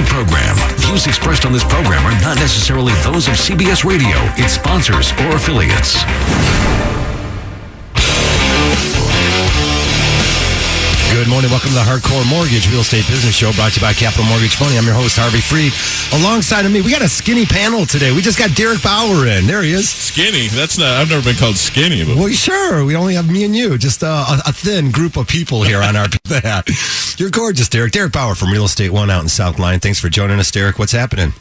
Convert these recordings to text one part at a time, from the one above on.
paid program. Views expressed on this program are not necessarily those of CBS Radio, its sponsors, or affiliates. Good morning. Welcome to the Hardcore Mortgage Real Estate Business Show, brought to you by Capital Mortgage Money. I'm your host, Harvey Freed. Alongside of me, we got a skinny panel today. We just got Derek Bauer in. There he is. Skinny? That's not. I've never been called skinny. But... Well, sure. We only have me and you. Just a thin group of people here on our that. You're gorgeous, Derek. Derek Bauer from Real Estate One out in South Line. Thanks for joining us, Derek. What's happening?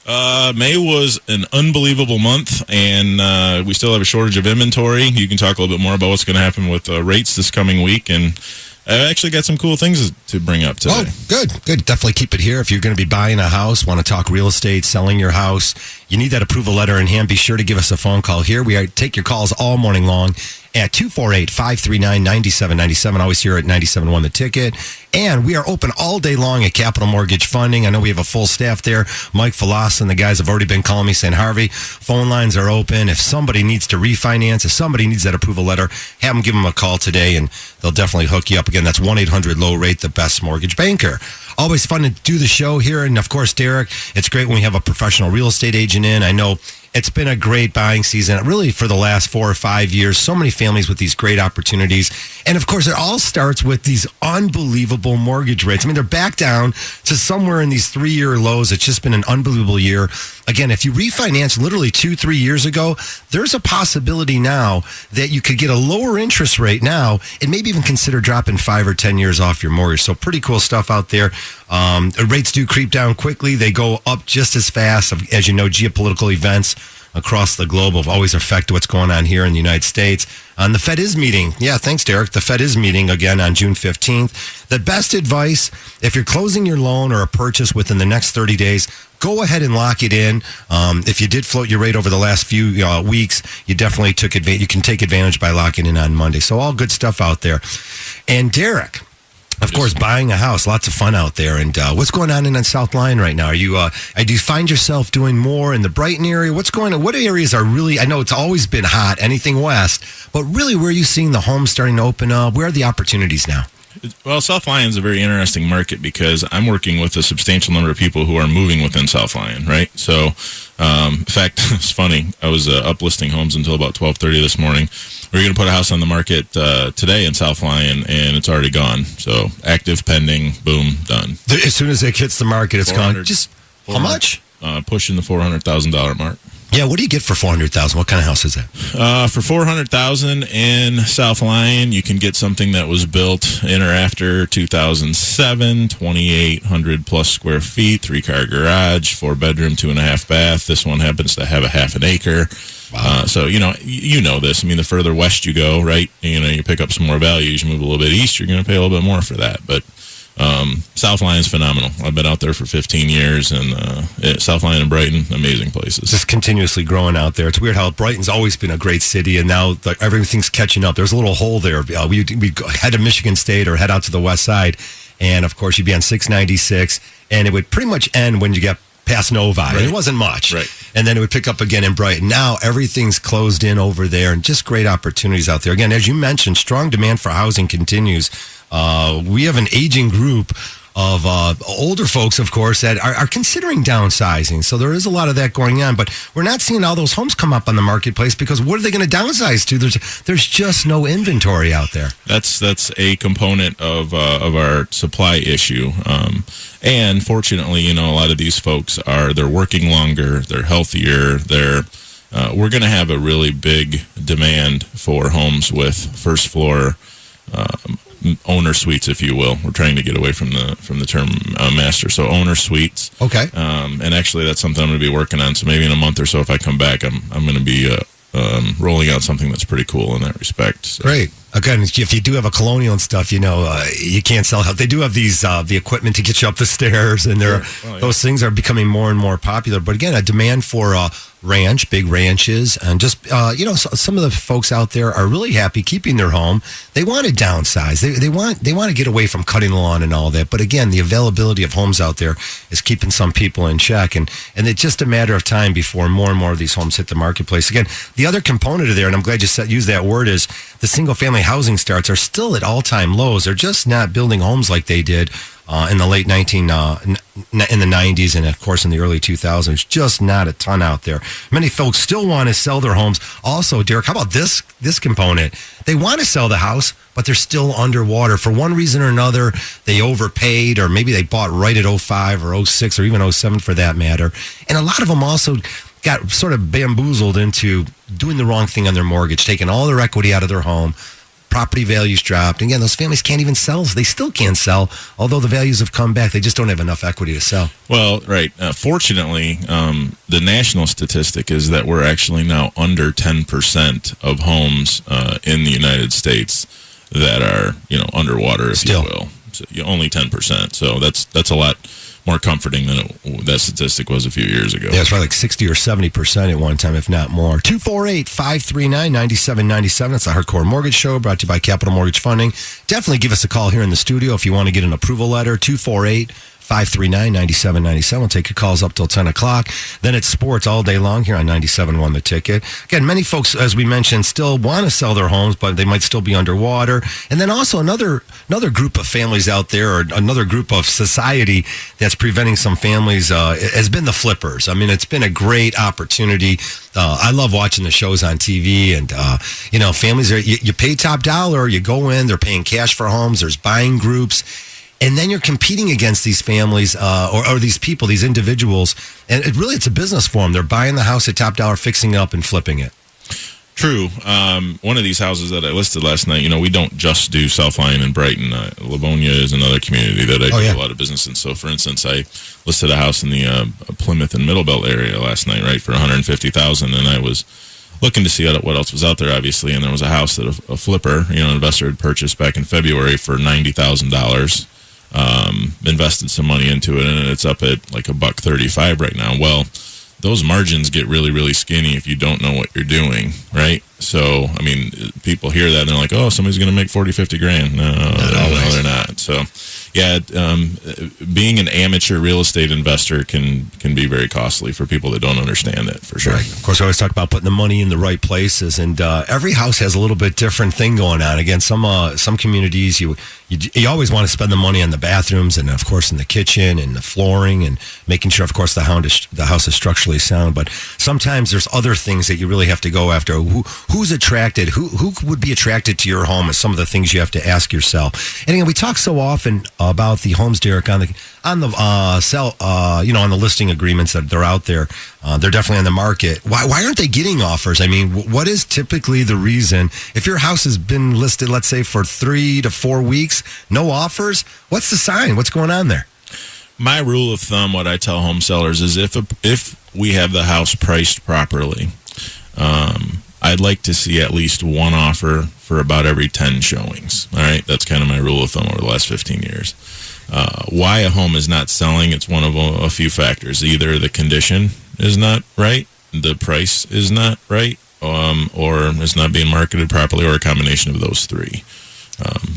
May was an unbelievable month, and we still have a shortage of inventory. You can talk a little bit more about what's going to happen with rates this coming week, and I actually got some cool things to bring up today. Oh, good. Definitely keep it here. If you're going to be buying a house, want to talk real estate, selling your house, you need that approval letter in hand, be sure to give us a phone call here. We take your calls all morning long at 248-539-9797. Always here at 97.1 The Ticket. And we are open all day long at Capital Mortgage Funding. I know we have a full staff there. Mike Falas and the guys have already been calling me saying, Harvey, phone lines are open. If somebody needs to refinance, if somebody needs that approval letter, have them give them a call today, and they'll definitely hook you up. Again, that's 1-800-LOW-RATE, the best mortgage banker. Always fun to do the show here. And, of course, Derek, it's great when we have a professional real estate agent in. I know it's been a great buying season, really, for the last 4 or 5 years. So many families with these great opportunities. And, of course, it all starts with these unbelievable mortgage rates. I mean, they're back down to somewhere in these 3-year lows. It's just been an unbelievable year. Again, if you refinance literally 2-3 years ago, there's a possibility now that you could get a lower interest rate now and maybe even consider dropping 5 or 10 years off your mortgage. So pretty cool stuff out there. Rates do creep down quickly. They go up just as fast. As you know, geopolitical events across the globe have always affected what's going on here in the United States. And the Fed is meeting. Yeah, thanks, Derek. The Fed is meeting again on June 15th. The best advice, if you're closing your loan or a purchase within the next 30 days, go ahead and lock it in. If you did float your rate over the last few weeks, you definitely took advantage. You can take advantage by locking in on Monday. So all good stuff out there. And Derek, of course, buying a house, lots of fun out there. And what's going on in South Line right now? Do you find yourself doing more in the Brighton area? What's going on? What areas are really, I know it's always been hot, anything west, but really where are you seeing the homes starting to open up? Where are the opportunities now? Well, South Lyon is a very interesting market because I'm working with a substantial number of people who are moving within South Lyon, right? So, in fact, it's funny. I was up listing homes until about 12:30 this morning. We're going to put a house on the market today in South Lyon, and it's already gone. So, active, pending, boom, done. As soon as it hits the market, it's gone. Just how much? Pushing the $400,000 mark. Yeah, what do you get for $400,000? What kind of house is that? For $400,000 in South Lyon, you can get something that was built in or after 2007, 2,800 plus square feet, 3-car garage, 4-bedroom, 2.5 bath. This one happens to have a half an acre. Wow. So you know this. I mean, the further west you go, right? You pick up some more values. You move a little bit east, you're going to pay a little bit more for that, but. South Lyon is phenomenal. I've been out there for 15 years, and South Lyon and Brighton, amazing places. Just continuously growing out there. It's weird how Brighton's always been a great city, and now everything's catching up. There's a little hole there. We head to Michigan State or head out to the west side, and of course you'd be on 696, and it would pretty much end when you get past Novi. Right. It wasn't much. Right. And then it would pick up again in Brighton. Now everything's closed in over there, and just great opportunities out there. Again, as you mentioned, strong demand for housing continues. We have an aging group of older folks, of course, that are considering downsizing. So there is a lot of that going on, but we're not seeing all those homes come up on the marketplace because what are they going to downsize to? There's just no inventory out there. That's a component of our supply issue. And fortunately, a lot of these folks they're working longer, they're healthier, we're going to have a really big demand for homes with first floor owner suites, if you will. We're trying to get away from the term master, so owner suites. Okay. And actually, that's something I'm going to be working on. So maybe in a month or so, if I come back, I'm going to be rolling out something that's pretty cool in that respect. So. Great. Again, if you do have a Colonial and stuff, you can't sell help. They do have these the equipment to get you up the stairs, and those things are becoming more and more popular. But again, a demand for big ranches, and just some of the folks out there are really happy keeping their home. They want to downsize. They want to get away from cutting the lawn and all that. But again, the availability of homes out there is keeping some people in check, and it's just a matter of time before more and more of these homes hit the marketplace. Again, the other component of there, and I'm glad you used that word, is the single family housing starts are still at all-time lows. They're just not building homes like they did in the late in the 90s, and of course in the early 2000s. Just not a ton out there. Many folks still want to sell their homes. Also, Derek, how about this component? They want to sell the house, but they're still underwater for one reason or another. They overpaid, or maybe they bought right at 05 or 06 or even 07 for that matter. And a lot of them also got sort of bamboozled into doing the wrong thing on their mortgage, taking all their equity out of their home. Property values dropped. And again, those families can't even sell. They still can't sell, although the values have come back. They just don't have enough equity to sell. Well, right. Fortunately, the national statistic is that we're actually now under 10% of homes in the United States that are, underwater, if you will. So, only 10%. So that's a lot more comforting than that statistic was a few years ago. Yeah, it's probably like 60 or 70% at one time, if not more. 248-539-9797. It's the Hardcore Mortgage Show, brought to you by Capital Mortgage Funding. Definitely give us a call here in the studio if you want to get an approval letter. 248-539-9797. We'll take your calls up till 10 o'clock. Then it's sports all day long here on 97.1 The Ticket. Again, many folks, as we mentioned, still want to sell their homes, but they might still be underwater. And then also another group of families out there, or another group of society that's preventing some families has been the flippers. I mean, it's been a great opportunity. I love watching the shows on TV, and families are you pay top dollar, you go in, they're paying cash for homes, there's buying groups. And then you're competing against these families or these people, these individuals. And it's a business for them. They're buying the house at top dollar, fixing it up, and flipping it. True. One of these houses that I listed last night, we don't just do South Lyon and Brighton. Livonia is another community that I do a lot of business in. So, for instance, I listed a house in the Plymouth and Middlebelt area last night, right, for $150,000, and I was looking to see what else was out there, obviously, and there was a house that a flipper, an investor had purchased back in February for $90,000. Invested some money into it, and it's up at like $135 right now. Well, those margins get really, really skinny if you don't know what you're doing, right? So, I mean, people hear that and they're like, oh, somebody's going to make 40, 50 grand. No, they're not. So, yeah, being an amateur real estate investor can be very costly for people that don't understand it, for sure. Right. Of course, I always talk about putting the money in the right places, and every house has a little bit different thing going on. Again, some communities, you always want to spend the money on the bathrooms, and of course in the kitchen and the flooring, and making sure, of course, the house is structurally sound. But sometimes there's other things that you really have to go after. Who's attracted? Who would be attracted to your home is some of the things you have to ask yourself. And again, we talk so often about the homes, Derek, on the on the listing agreements that they're out there. They're definitely on the market. Why aren't they getting offers? I mean, what is typically the reason? If your house has been listed, let's say, for 3 to 4 weeks, no offers, what's the sign? What's going on there? My rule of thumb, what I tell home sellers, is if we have the house priced properly, I'd like to see at least one offer for about every 10 showings. All right, that's kind of my rule of thumb over the last 15 years. Why a home is not selling, it's one of a few factors. Either the condition is not right, the price is not right, or it's not being marketed properly, or a combination of those three.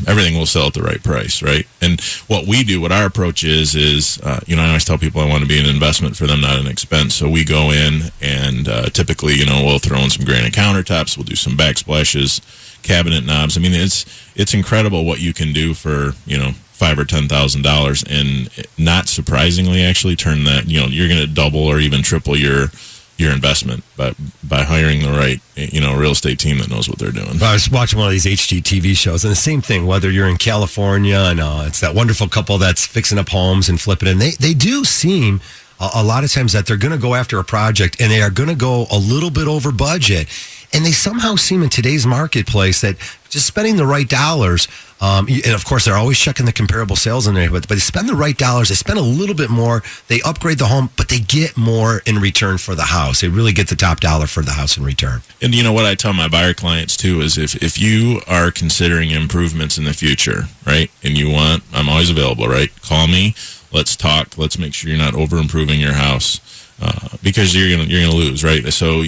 Everything will sell at the right price, right? And what we do, what our approach is I always tell people I want to be an investment for them, not an expense. So we go in and typically, we'll throw in some granite countertops, we'll do some backsplashes, cabinet knobs. I mean, it's incredible what you can do for, $5,000 or $10,000, and not surprisingly, actually turn that, you're going to double or even triple your investment by hiring the right, real estate team that knows what they're doing. I was watching one of these HGTV shows, and the same thing, whether you're in California and it's that wonderful couple that's fixing up homes and flipping, and they do seem a lot of times that they're going to go after a project and they are going to go a little bit over budget. And they somehow seem in today's marketplace that just spending the right dollars, and of course they're always checking the comparable sales in there, but they spend the right dollars, they spend a little bit more, they upgrade the home, but they get more in return for the house. They really get the top dollar for the house in return. And what I tell my buyer clients too is if you are considering improvements in the future, right, and I'm always available, right? Call me, let's talk, let's make sure you're not over improving your house. Because you're gonna lose, right? So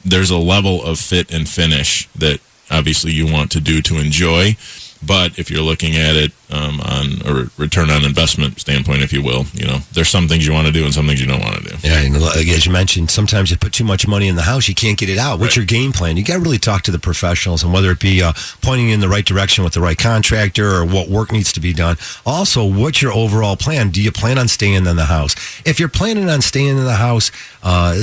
there's a level of fit and finish that obviously you want to do to enjoy, But if you're looking at it on a return on investment standpoint, if you will, there's some things you want to do and some things you don't want to do. Yeah, as you mentioned, sometimes you put too much money in the house, you can't get it out. What's your game plan? You got to really talk to the professionals, and whether it be pointing you in the right direction with the right contractor or what work needs to be done. Also, what's your overall plan? Do you plan on staying in the house? If you're planning on staying in the house,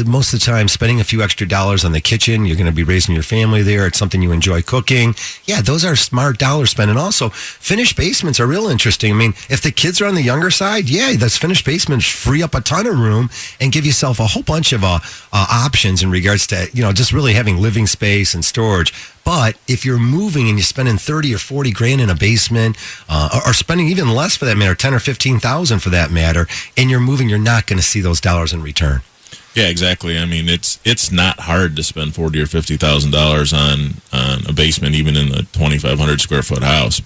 most of the time spending a few extra dollars on the kitchen, you're going to be raising your family there. It's something you enjoy cooking. Yeah, those are smart dollar spend. And also, finished basements are real interesting. I mean, if the kids are on the younger side, those finished basements free up a ton of room and give yourself a whole bunch of options in regards to, just really having living space and storage. But if you're moving and you're spending 30 or 40 grand in a basement, or spending even less for that matter, 10 or 15,000 for that matter, and you're moving, you're not going to see those dollars in return. Yeah, exactly. I mean, it's not hard to spend $40,000 or $50,000 on a basement, even in a 2,500 square foot house.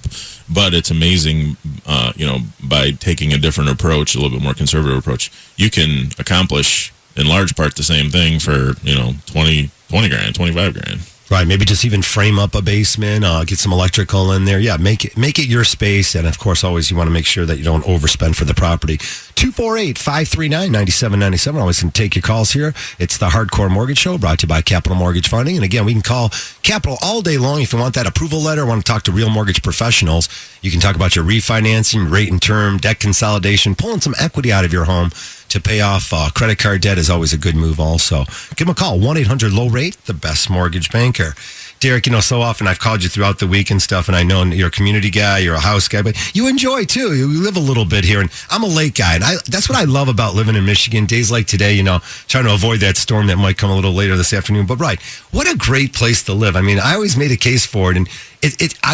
But it's amazing, by taking a different approach, a little bit more conservative approach, you can accomplish in large part the same thing for 20 grand, 25 grand. Right, maybe just even frame up a basement, get some electrical in there. Yeah, make it your space, and of course, always you want to make sure that you don't overspend for the property. 248-539-9797. Always can take your calls here. It's the Hardcore Mortgage Show, brought to you by Capital Mortgage Funding. And again, we can call Capital all day long if you want that approval letter, want to talk to real mortgage professionals. You can talk about your refinancing, rate and term, debt consolidation, pulling some equity out of your home to pay off credit card debt is always a good move also. Give them a call, 1-800-LOW-RATE, the best mortgage banker. Derek, so often I've called you throughout the week and stuff, and I know you're a community guy, you're a house guy, but you enjoy, too. You live a little bit here, and I'm a lake guy, and that's what I love about living in Michigan. Days like today, trying to avoid that storm that might come a little later this afternoon, but right, what a great place to live. I mean, I always made a case for it, and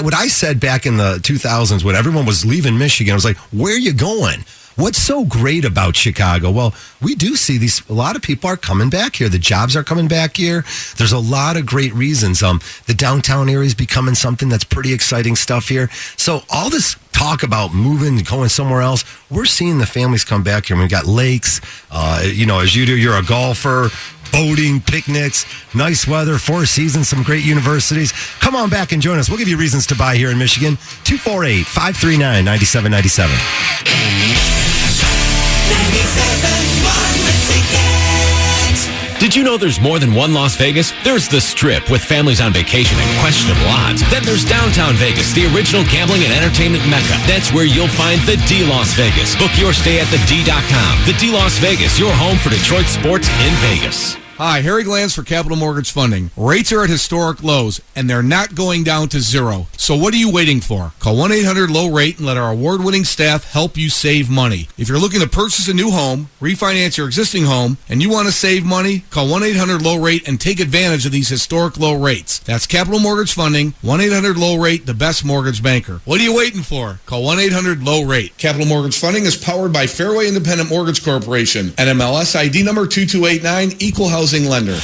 what I said back in the 2000s when everyone was leaving Michigan, I was like, where are you going? What's so great about Chicago? Well, we do see a lot of people are coming back here. The jobs are coming back here. There's a lot of great reasons. The downtown area is becoming something that's pretty exciting stuff here. So all this talk about moving, going somewhere else, we're seeing the families come back here. We've got lakes, as you do, you're a golfer, boating, picnics, nice weather, 4 seasons, some great universities. Come on back and join us. We'll give you reasons to buy here in Michigan. 248-539-9797. Did you know there's more than one Las Vegas? There's the Strip with families on vacation and questionable odds. Then there's downtown Vegas, the original gambling and entertainment mecca. That's where you'll find the D Las Vegas. Book your stay at thed.com. The D Las Vegas, your home for Detroit sports in Vegas. Hi, Harry Glanz for Capital Mortgage Funding. Rates are at historic lows, and they're not going down to zero. So what are you waiting for? Call 1-800-LOW-RATE and let our award-winning staff help you save money. If you're looking to purchase a new home, refinance your existing home, and you want to save money, call 1-800-LOW-RATE and take advantage of these historic low rates. That's Capital Mortgage Funding, 1-800-LOW-RATE, the best mortgage banker. What are you waiting for? Call 1-800-LOW-RATE. Capital Mortgage Funding is powered by Fairway Independent Mortgage Corporation, NMLS ID number 2289, Equal Housing Lender.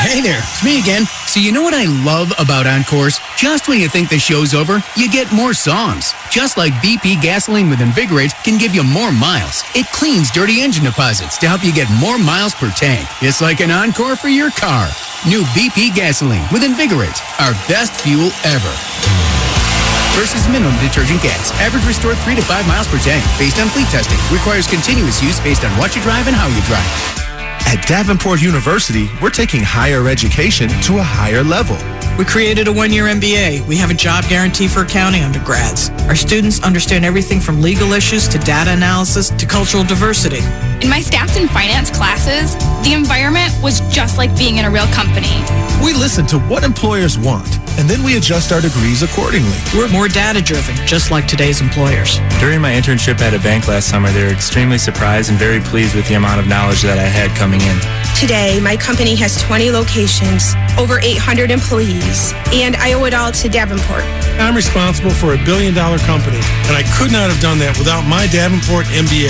Hey there, it's me again. So you know what I love about Encores? Just when you think the show's over, you get more songs. Just like BP Gasoline with Invigorate can give you more miles. It cleans dirty engine deposits to help you get more miles per tank. It's like an encore for your car. New BP Gasoline with Invigorate, our best fuel ever. Versus minimum detergent gas. Average restored 3 to 5 miles per tank. Based on fleet testing. Requires continuous use based on what you drive and how you drive. At Davenport University, we're taking higher education to a higher level. We created a 1-year MBA. We have a job guarantee for accounting undergrads. Our students understand everything from legal issues to data analysis to cultural diversity. In my stats and finance classes, the environment was just like being in a real company. We listen to what employers want, and then we adjust our degrees accordingly. We're more data-driven, just like today's employers. During my internship at a bank last summer, they were extremely surprised and very pleased with the amount of knowledge that I had coming in. Today, my company has 20 locations, over 800 employees, and I owe it all to Davenport. I'm responsible for a $1 billion company, and I could not have done that without my Davenport MBA.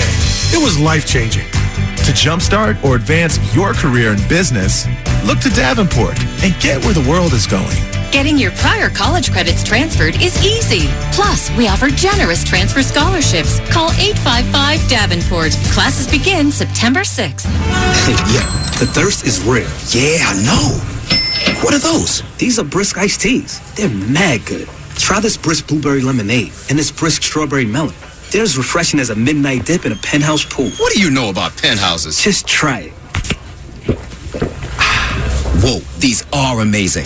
It was life-changing. To jumpstart or advance your career in business, look to Davenport and get where the world is going. Getting your prior college credits transferred is easy. Plus, we offer generous transfer scholarships. Call 855-DAVENPORT. Classes begin September 6th. Yeah, the thirst is real. Yeah, I know. What are those? These are Brisk iced teas. They're mad good. Try this Brisk blueberry lemonade and this Brisk strawberry melon. They're as refreshing as a midnight dip in a penthouse pool. What do you know about penthouses? Just try it. Whoa, these are amazing.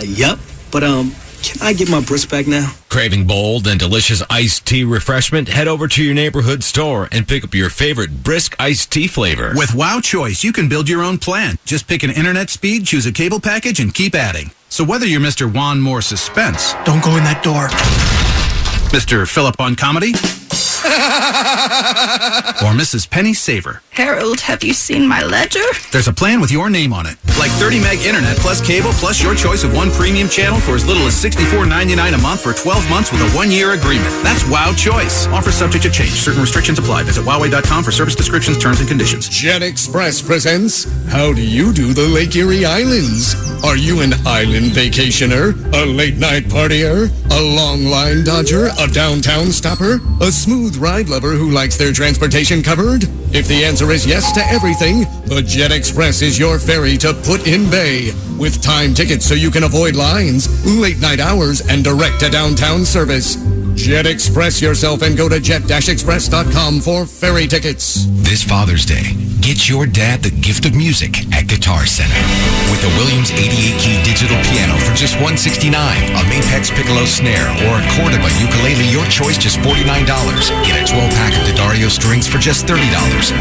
Yup. But, can I get my Brisk back now? Craving bold and delicious iced tea refreshment? Head over to your neighborhood store and pick up your favorite Brisk iced tea flavor. With Wow Choice, you can build your own plan. Just pick an internet speed, choose a cable package, and keep adding. So whether you're Mr. Juan Moore Suspense... Don't go in that door. Mr. Philip on Comedy... or Mrs. Penny Saver. Harold, have you seen my ledger? There's a plan with your name on it. Like 30 meg internet plus cable plus your choice of one premium channel for as little as $64.99 a month for 12 months with a 1-year agreement. That's Wow Choice. Offer subject to change. Certain restrictions apply. Visit Huawei.com for service descriptions, terms, and conditions. Jet Express presents How Do You Do the Lake Erie Islands? Are you an island vacationer? A late night partier? A long line dodger? A downtown stopper? A smooth ride lover who likes their transportation covered? If the answer is yes to everything, the Jet Express is your ferry to Put in Bay. With time tickets so you can avoid lines, late night hours, and direct to downtown service. Jet Express yourself and go to jet-express.com for ferry tickets. This Father's Day, get your dad the gift of music at Guitar Center. With a Williams 88-key digital piano for just $169, a Mapex Piccolo snare, or a Cordoba ukulele, your choice, just $49. Get a 12-pack of D'Addario strings for just $30.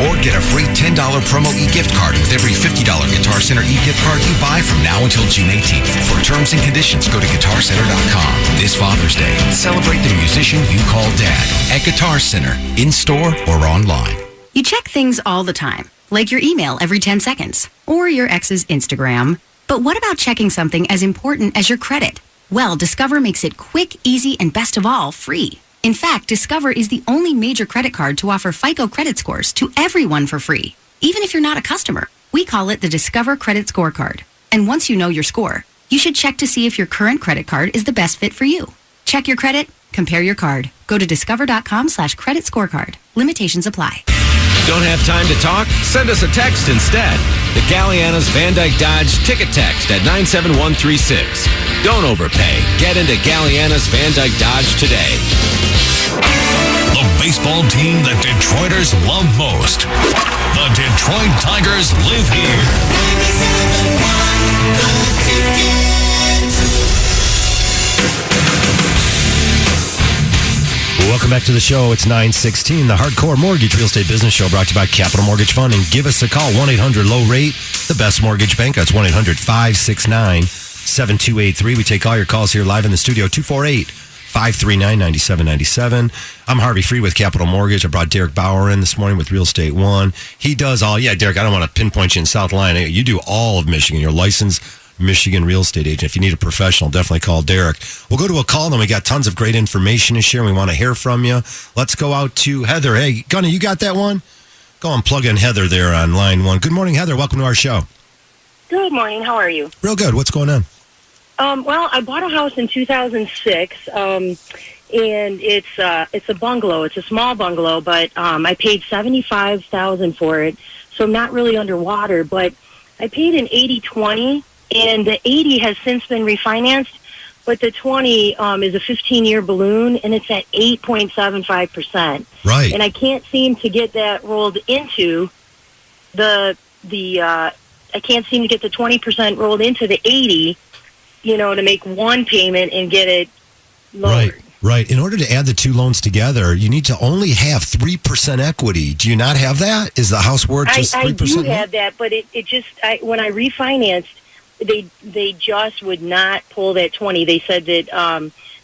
Or get a free $10 promo e-gift card with every $50 Guitar Center e-gift card you buy from now until June 18th. For terms and conditions, go to guitarcenter.com. This Father's Day, celebrate the musician you call Dad at Guitar Center, in-store or online. You check things all the time, like your email every 10 seconds, or your ex's Instagram. But what about checking something as important as your credit? Well, Discover makes it quick, easy, and best of all, free. In fact, Discover is the only major credit card to offer FICO credit scores to everyone for free, even if you're not a customer. We call it the Discover Credit Scorecard. And once you know your score, you should check to see if your current credit card is the best fit for you. Check your credit, compare your card. Go to discover.com/credit scorecard. Limitations apply. Don't have time to talk? Send us a text instead. The Galliana's Van Dyke Dodge ticket text at 97136. Don't overpay. Get into Galliana's Van Dyke Dodge today. The baseball team that Detroiters love most. The Detroit Tigers live here. Welcome back to the show. It's 9:16, the Hardcore Mortgage Real Estate Business Show, brought to you by Capital Mortgage Funding. Give us a call, 1-800-LOW-RATE, the best mortgage bank. That's 1-800-569-7283. We take all your calls here live in the studio, 248-539-9797. I'm Harvey Free with Capital Mortgage. I brought Derek Bauer in this morning with Real Estate One. He does all, Derek, I don't want to pinpoint you in South Lyon. You do all of Michigan. You're licensed Michigan real estate agent. If you need a professional, definitely call Derek. We'll go to a call, then we got tons of great information to share. We want to hear from you. Let's go out to Heather. Hey, Gunny, you got that one? Go and plug in Heather there on line one. Good morning, Heather. Welcome to our show. Good morning. How are you? Real good. What's going on? Well, I bought a house in 2006, and it's a bungalow. It's a small bungalow, but I paid $75,000 for it, so I'm not really underwater. But I paid an 80/20. And the 80 has since been refinanced, but the 20 is a 15-year balloon, and it's at 8.75%. Right. And I can't seem to get that rolled into I can't seem to get the 20% rolled into the 80, to make one payment and get it lowered. Right. In order to add the two loans together, you need to only have 3% equity. Do you not have that? Is the house worth just 3%? I do have that, but when I refinanced, they just would not pull that 20. They said that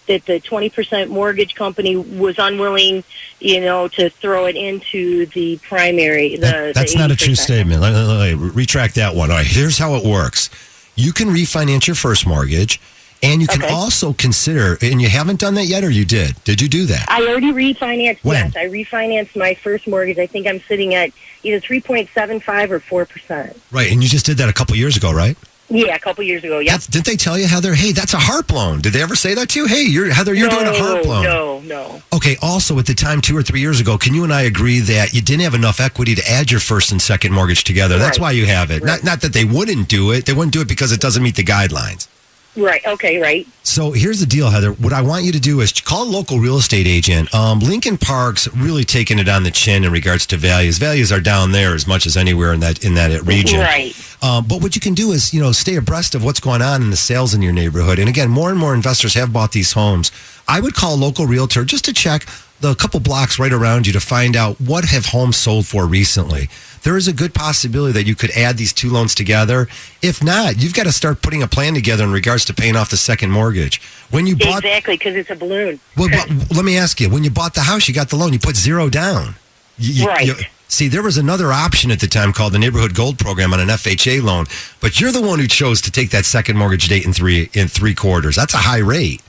that the 20% mortgage company was unwilling, to throw it into the primary. That's not a true statement. Let me retract that one. All right, here's how it works. You can refinance your first mortgage, and you can also consider, and you haven't done that yet, or you did? Did you do that? I already refinanced. When? Yes, I refinanced my first mortgage. I think I'm sitting at either 3.75 or 4%. Right, and you just did that a couple years ago, right? Yeah, a couple years ago, yeah. Didn't they tell you, Heather, hey, that's a HARP loan? Did they ever say that to you? Hey, Heather, you're doing a HARP loan. No. Okay, also at the time, 2 or 3 years ago, can you and I agree that you didn't have enough equity to add your first and second mortgage together? That's why you have it. Right. Not that they wouldn't do it. They wouldn't do it because it doesn't meet the guidelines. Right, okay, right. So here's the deal, Heather. What I want you to do is call a local real estate agent. Lincoln Park's really taking it on the chin in regards to values. Values are down there as much as anywhere in that region. Right. But what you can do is, stay abreast of what's going on in the sales in your neighborhood. And again, more and more investors have bought these homes. I would call a local realtor just to check the couple blocks right around you to find out what have homes sold for recently. There is a good possibility that you could add these two loans together. If not, you've got to start putting a plan together in regards to paying off the second mortgage. When you bought, exactly, because it's a balloon. Well, let me ask you, when you bought the house, you got the loan, you put zero down. Right. See, there was another option at the time called the Neighborhood Gold Program on an FHA loan, but you're the one who chose to take that second mortgage date in three quarters. That's a high rate.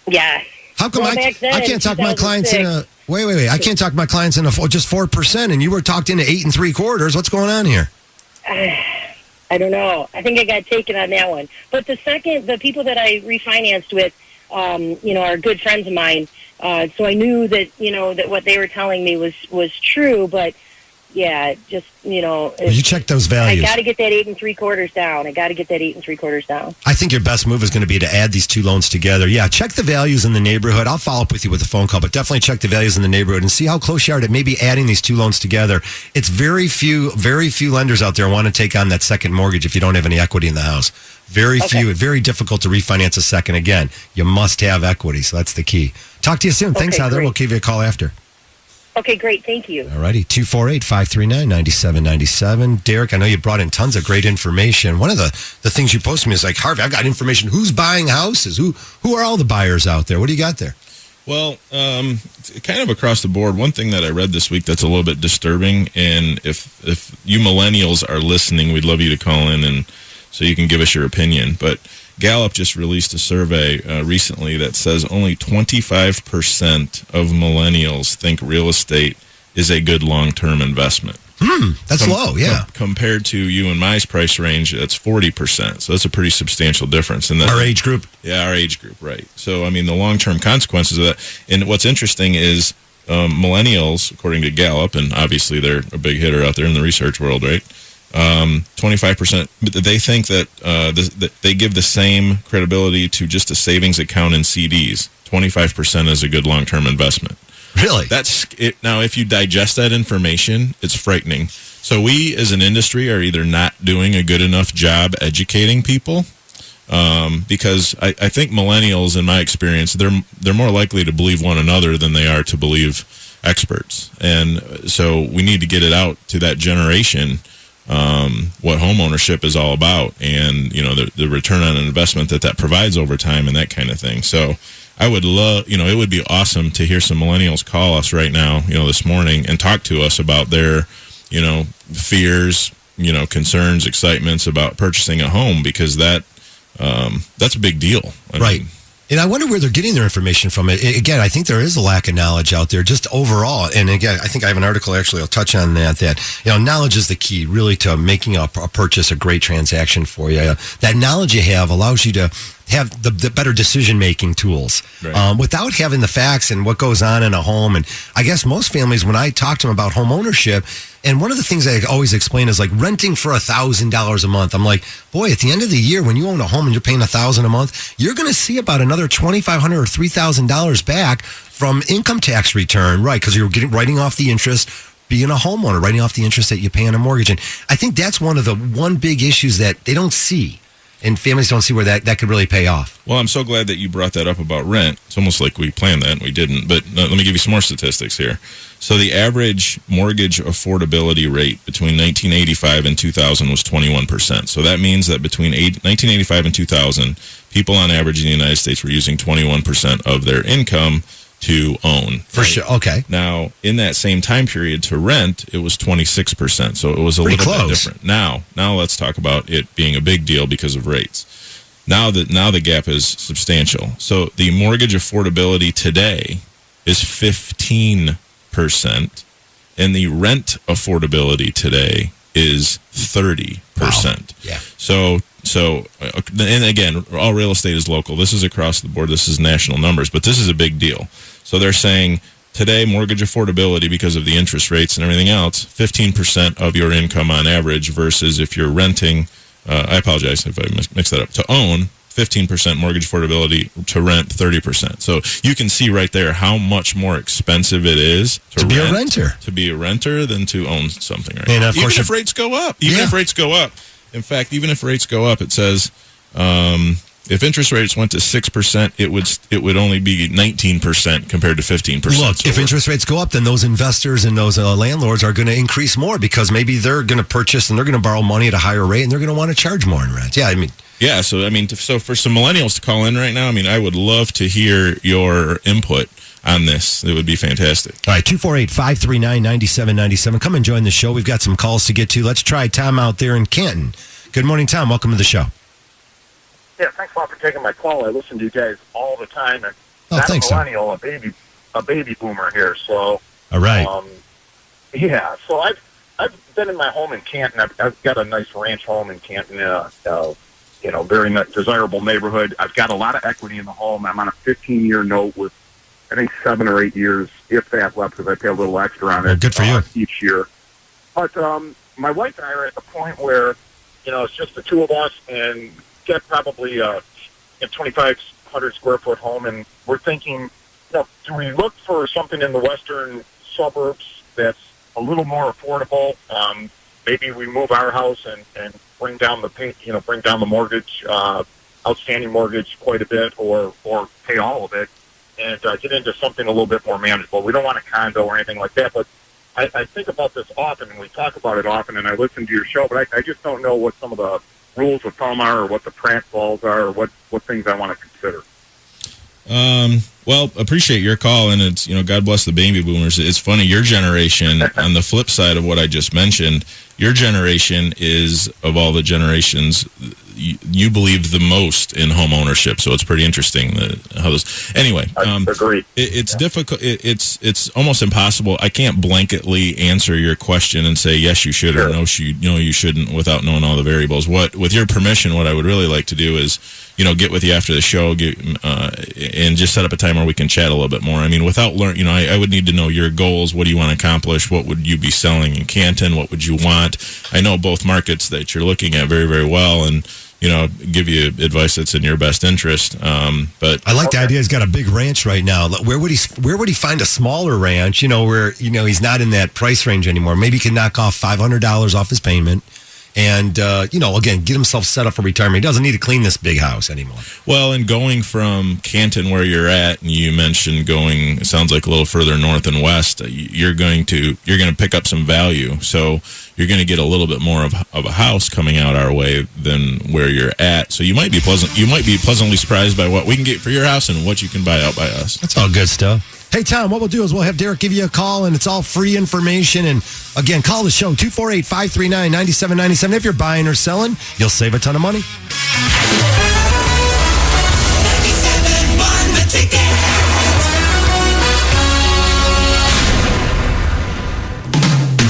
Yeah. How come I can't talk my clients in a... Wait. I can't talk my clients in just 4%, and you were talked into 8 3/4. What's going on here? I don't know. I think I got taken on that one. But the people that I refinanced with, are good friends of mine. So I knew that, that what they were telling me was true. But yeah, just, you check those values. I got to get that 8 3/4 down. down. I think your best move is going to be to add these two loans together. Yeah, check the values in the neighborhood. I'll follow up with you with a phone call, but definitely check the values in the neighborhood and see how close you are to maybe adding these two loans together. It's very few lenders out there want to take on that second mortgage if you don't have any equity in the house. Very few. Very difficult to refinance a second. Again, you must have equity, so that's the key. Talk to you soon. Thanks, Heather. Great. We'll give you a call after. Okay, great. Thank you. All righty. 248-539-9797. Derek, I know you brought in tons of great information. One of the things you posted me is like, Harvey, I've got information. Who's buying houses? Who are all the buyers out there? What do you got there? Well, kind of across the board, one thing that I read this week that's a little bit disturbing, and if you millennials are listening, we'd love you to call in and so you can give us your opinion. But Gallup just released a survey recently that says only 25% of millennials think real estate is a good long-term investment. That's low, yeah. Compared to you and my price range, that's 40%. So that's a pretty substantial difference. And our age group? Yeah, our age group, right. So, I mean, the long-term consequences of that. And what's interesting is millennials, according to Gallup, and obviously they're a big hitter out there in the research world, right? 25%, they think that that they give the same credibility to just a savings account in CDs. 25% is a good long-term investment. Really? That's it. Now, if you digest that information, it's frightening. So we, as an industry, are either not doing a good enough job educating people, because I think millennials, in my experience, they're more likely to believe one another than they are to believe experts, and so we need to get it out to that generation. What home ownership is all about, and the return on investment that provides over time and that kind of thing. So I would love, it would be awesome to hear some millennials call us right now, this morning and talk to us about their, fears, concerns, excitements about purchasing a home, because that's a big deal. I right. mean, and I wonder where they're getting their information from. Again, I think there is a lack of knowledge out there just overall. And again, I think I have an article, actually, I'll touch on that knowledge is the key really to making a purchase a great transaction for you. That knowledge you have allows you to have the better decision-making tools, right, without having the facts and what goes on in a home. And I guess most families, when I talk to them about home ownership, and one of the things I always explain is like renting for $1,000 a month. I'm like, boy, at the end of the year, when you own a home and you're paying $1,000 a month, you're going to see about another $2,500 or $3,000 back from income tax return, right? Because you're writing off the interest, being a homeowner, writing off the interest that you pay on a mortgage. And I think that's one big issues that they don't see. And families don't see where that could really pay off. Well, I'm so glad that you brought that up about rent. It's almost like we planned that and we didn't. But let me give you some more statistics here. So the average mortgage affordability rate between 1985 and 2000 was 21%. So that means that between 1985 and 2000, people on average in the United States were using 21% of their income to own. For sure. Okay. Now, in that same time period to rent, it was 26%. So it was a little bit different. Now let's talk about it being a big deal because of rates. Now the gap is substantial. So the mortgage affordability today is 15%, and the rent affordability today is 30%. Wow. Yeah. So So, and again, all real estate is local. This is across the board. This is national numbers, but this is a big deal. So they're saying today, mortgage affordability, because of the interest rates and everything else, 15% of your income on average versus if you're renting, I apologize if I mixed that up, to own, 15% mortgage affordability, to rent 30%. So you can see right there how much more expensive it is to be a renter. To be a renter than to own something, right? And of course, even if rates go up. If rates go up. In fact, even if rates go up, it says if interest rates went to 6%, it would only be 19% compared to 15%. Look, if interest rates go up, then those investors and those landlords are going to increase more because maybe they're going to purchase and they're going to borrow money at a higher rate and they're going to want to charge more in rent. Yeah, I mean. Yeah, so for some millennials to call in right now, I mean, I would love to hear your input on this. It would be fantastic. All right, 248-539-9797. Come and join the show. We've got some calls to get to. Let's try Tom out there in Canton. Good morning, Tom. Welcome to the show. Yeah, thanks a lot for taking my call. I listen to you guys all the time. And thanks, a millennial, a baby boomer here. So, all right. Yeah, so I've been in my home in Canton. I've got a nice ranch home in Canton. Very desirable neighborhood. I've got a lot of equity in the home. I'm on a 15-year note with, I think, 7 or 8 years, if that left, because I pay a little extra on it. Good for you. Each year. But my wife and I are at the point where, it's just the two of us and get probably a 2,500 square foot home, and we're thinking, do we look for something in the western suburbs that's a little more affordable? Maybe we move our house and bring down the mortgage, outstanding mortgage quite a bit, or pay all of it, and get into something a little bit more manageable. We don't want a condo or anything like that, but I think about this often, and we talk about it often, and I listen to your show, but I just don't know what some of the rules of thumb are, or what the pratfalls are, or what things I want to consider. Well, appreciate your call, and it's, God bless the baby boomers. It's funny, your generation, on the flip side of what I just mentioned, your generation is, of all the generations, you believe the most in home ownership. So it's pretty interesting how this. Anyway, agreed. It's difficult. It's almost impossible. I can't blanketly answer your question and say yes you should or no you shouldn't without knowing all the variables. With your permission, what I would really like to do is get with you after the show, and just set up a time where we can chat a little bit more. I mean, without I would need to know your goals. What do you want to accomplish? What would you be selling in Canton? What would you want? I know both markets that you're looking at very, very well, and give you advice that's in your best interest. But I like the idea. He's got a big ranch right now. Where would he find a smaller ranch? Where he's not in that price range anymore. Maybe he can knock off $500 off his payment. And, again, get himself set up for retirement. He doesn't need to clean this big house anymore. Well, and going from Canton, where you're at, and you mentioned going, it sounds like a little further north and west, you're going to pick up some value. So you're going to get a little bit more of a house coming out our way than where you're at. So you might be pleasantly surprised by what we can get for your house and what you can buy out by us. That's all good stuff. Hey, Tom, what we'll do is we'll have Derek give you a call, and it's all free information. And, again, call the show, 248-539-9797. If you're buying or selling, you'll save a ton of money. 97.1 The Ticket.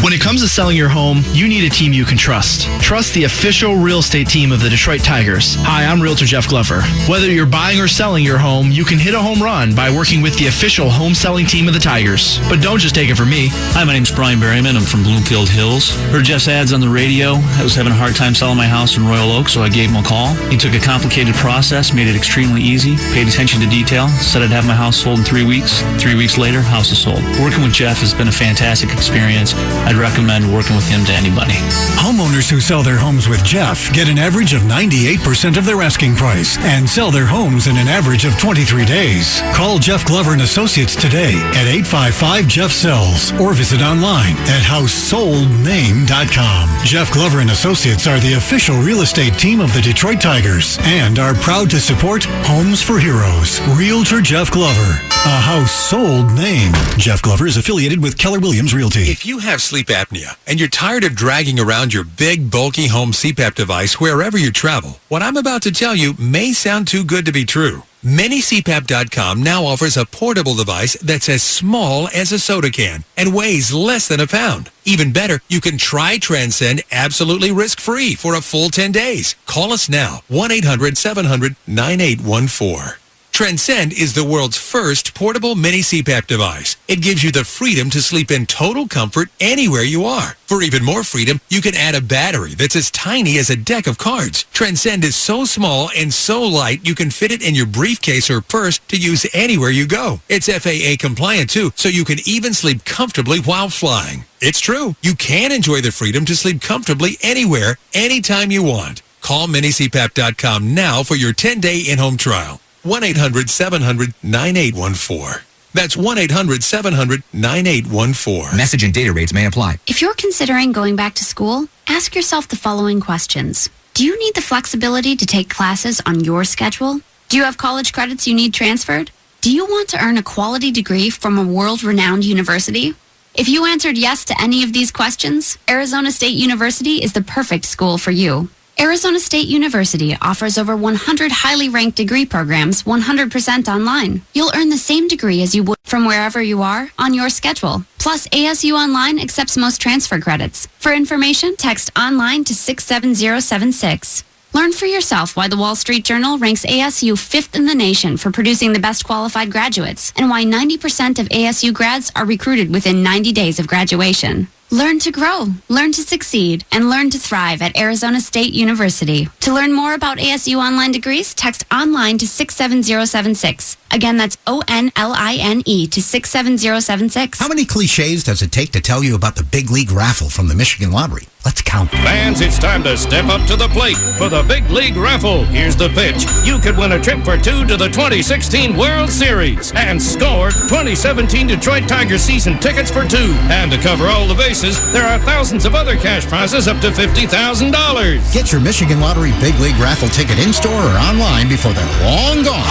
When it comes to selling your home, you need a team you can trust. Trust the official real estate team of the Detroit Tigers. Hi, I'm Realtor Jeff Glover. Whether you're buying or selling your home, you can hit a home run by working with the official home selling team of the Tigers. But don't just take it from me. Hi, my name's Brian Berryman. I'm from Bloomfield Hills. Heard Jeff's ads on the radio. I was having a hard time selling my house in Royal Oak, so I gave him a call. He took a complicated process, made it extremely easy, paid attention to detail, said I'd have my house sold in 3 weeks. 3 weeks later, house is sold. Working with Jeff has been a fantastic experience. I'd recommend working with him to anybody. Homeowners who sell their homes with Jeff get an average of 98% of their asking price and sell their homes in an average of 23 days. Call Jeff Glover and Associates today at 855-JEFF-SELLS or visit online at housesoldname.com. Jeff Glover and Associates are the official real estate team of the Detroit Tigers and are proud to support Homes for Heroes. Realtor Jeff Glover, a house sold name. Jeff Glover is affiliated with Keller Williams Realty. If you have sleep apnea and you're tired of dragging around your big, bulky home CPAP device wherever you travel, what I'm about to tell you may sound too good to be true. MiniCPAP.com now offers a portable device that's as small as a soda can and weighs less than a pound. Even better, you can try Transcend absolutely risk-free for a full 10 days. Call us now, 1-800-700-9814. Transcend is the world's first portable mini CPAP device. It gives you the freedom to sleep in total comfort anywhere you are. For even more freedom, you can add a battery that's as tiny as a deck of cards. Transcend is so small and so light you can fit it in your briefcase or purse to use anywhere you go. It's FAA compliant too, so you can even sleep comfortably while flying. It's true. You can enjoy the freedom to sleep comfortably anywhere, anytime you want. Call minicpap.com now for your 10-day in-home trial. 1-800-700-9814. That's 1-800-700-9814. Message and data rates may apply. If you're considering going back to school, ask yourself the following questions. Do you need the flexibility to take classes on your schedule? Do you have college credits you need transferred? Do you want to earn a quality degree from a world-renowned university? If you answered yes to any of these questions, Arizona State University is the perfect school for you. Arizona State University offers over 100 highly ranked degree programs 100% online. You'll earn the same degree as you would from wherever you are on your schedule. Plus, ASU Online accepts most transfer credits. For information, text online to 67076. Learn for yourself why the Wall Street Journal ranks ASU 5th in the nation for producing the best qualified graduates, and why 90% of ASU grads are recruited within 90 days of graduation. Learn to grow, learn to succeed, and learn to thrive at Arizona State University. To learn more about ASU online degrees, text online to 67076. Again, that's ONLINE to 67076. How many cliches does it take to tell you about the Big League Raffle from the Michigan Lottery? Let's count. Fans, it's time to step up to the plate for the Big League Raffle. Here's the pitch. You could win a trip for two to the 2016 World Series and score 2017 Detroit Tigers season tickets for two. And to cover all the bases, there are thousands of other cash prizes up to $50,000. Get your Michigan Lottery Big League Raffle ticket in-store or online before they're long gone.